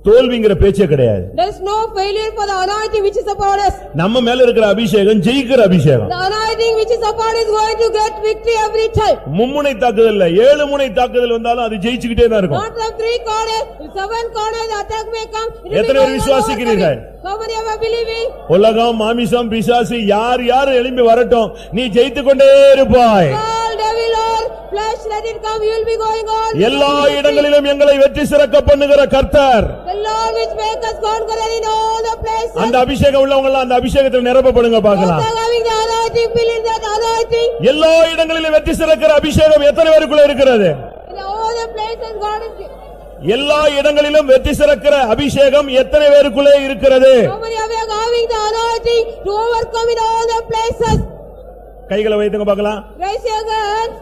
தோல்விங்கிற பேச்சே கிடையாது. there is no failure for the anointing which is upon us. நம்ம மேல இருக்கிற அபிஷேகம் ஜெயிக்கிற அபிஷேகம். The anointing which is upon is going to get victory every time. மும்முனை தாக்குதல் இல்ல, 7 முனை தாக்குதல் வந்தாலும் அது ஜெயிச்சிட்டே தான் இருக்கும். Not from 3 corners, 7 corners the attack may come. எத்தனை பேர் விசுவாசிக்கிறீர்கள்? How many are believing? உலகம் மாமிசம் பிசாசு யார் எழும்பி வரட்டும், நீ ஜெயித்துக் கொண்டே இருப்பாய். All devil or flesh let it come, you will be going on. எல்லா இடங்களிலும் எங்களை வெற்றி சிறக்க பண்ணுகிற கர்த்தர். The Lord which make us conqueror in all the places. அந்த அபிஷேகம் உள்ளவங்க எல்லாம் அந்த அபிஷேகத்தில் நிரப்பப்படுங்க பார்க்கலாம். Having the anointing, feeling that anointing. எல்லா இடங்களிலும் வெற்றி சிறக்கிற அபிஷேகம் எத்தனை பேருக்குள்ள இருக்கிறது? In all the places God is. எல்லா இடங்களிலும் வெற்றி சிறக்கிற அபிஷேகம் எத்தனை பேருக்குள்ளே இருக்கிறது? How many are having the anointing to overcome in all the places? கைகளை வைத்துங்க பார்க்கலாம். Raise your hands.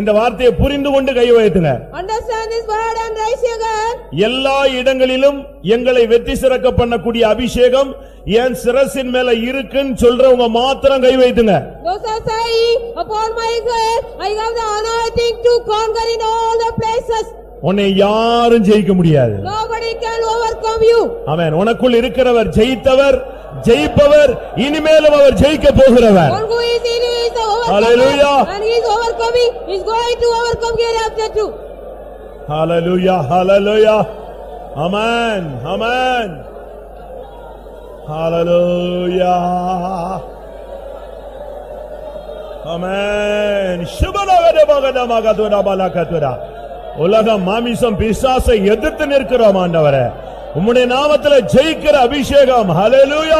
இந்த வார்த்தையை புரிந்து கொண்டு கை வைத்துங்க. Understand this word and raise your hand. எல்லா இடங்களிலும் எங்களை வெற்றி சிறக்க பண்ணக்கூடிய அபிஷேகம் என் சிரசின் மேல இருக்குன்னு சொல்றவங்க மாத்திரம் கை வைத்துங்க. Those are saying upon my head I have the anointing to conquer in all the places. உன்னை யாரும் ஜெயிக்க முடியாது. Nobody can overcome you. ஆமென். உனக்குள் இருக்கிறவர் ஜெயித்தவர், ஜெயிப்பவர், இனிமேலும் அவர் ஜெயிக்க போகிறவர். One who is in you is the overcomer. Hallelujah. And he is overcoming, he is going to overcome hereafter too. Hallelujah, hallelujah. Amen, amen. Hallelujah. Amen. Shubhalagade bagada magadura balakatura. உலகம் மாமிசம் பிசாசை எதிர்த்து நிற்கிறோம் ஆண்டவரே, உம்முடைய நாமத்திலே ஜெயிக்கிற அபிஷேகம். ஹல்லேலூயா.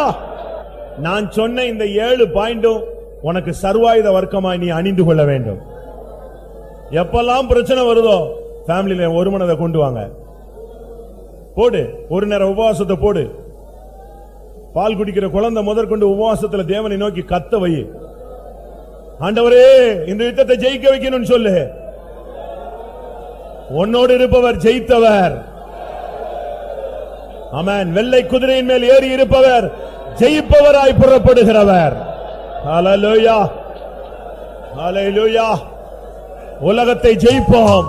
நான் சொன்ன இந்த 7 பாயிண்டும் உனக்கு சர்வாயுத வர்க்கமாய் நீ அணிந்து கொள்ள வேண்டும். எப்பெல்லாம் பிரச்சனை வருதோ ஃபேமிலில ஒரு மனதை கொண்டு வாங்க, போடு. ஒரு நேரம் உபவாசத்தை போடு. பால் குடிக்கிற குழந்தை முதற்கொண்டு உபவாசத்துல தேவனை நோக்கி கத்த வை. ஆண்டவரே இந்த யுத்தத்தை ஜெயிக்க வைக்கணும்னு சொல்லு. உன்னோடு இருப்பவர் ஜெயித்தவர். ஆமென். வெள்ளை குதிரையின் மேல் ஏறி இருப்பவர் ஜெயிப்பவராய் புறப்படுகிறவர். ஹல்லேலூயா, ஹல்லேலூயா. உலகத்தை ஜெயிப்போம்.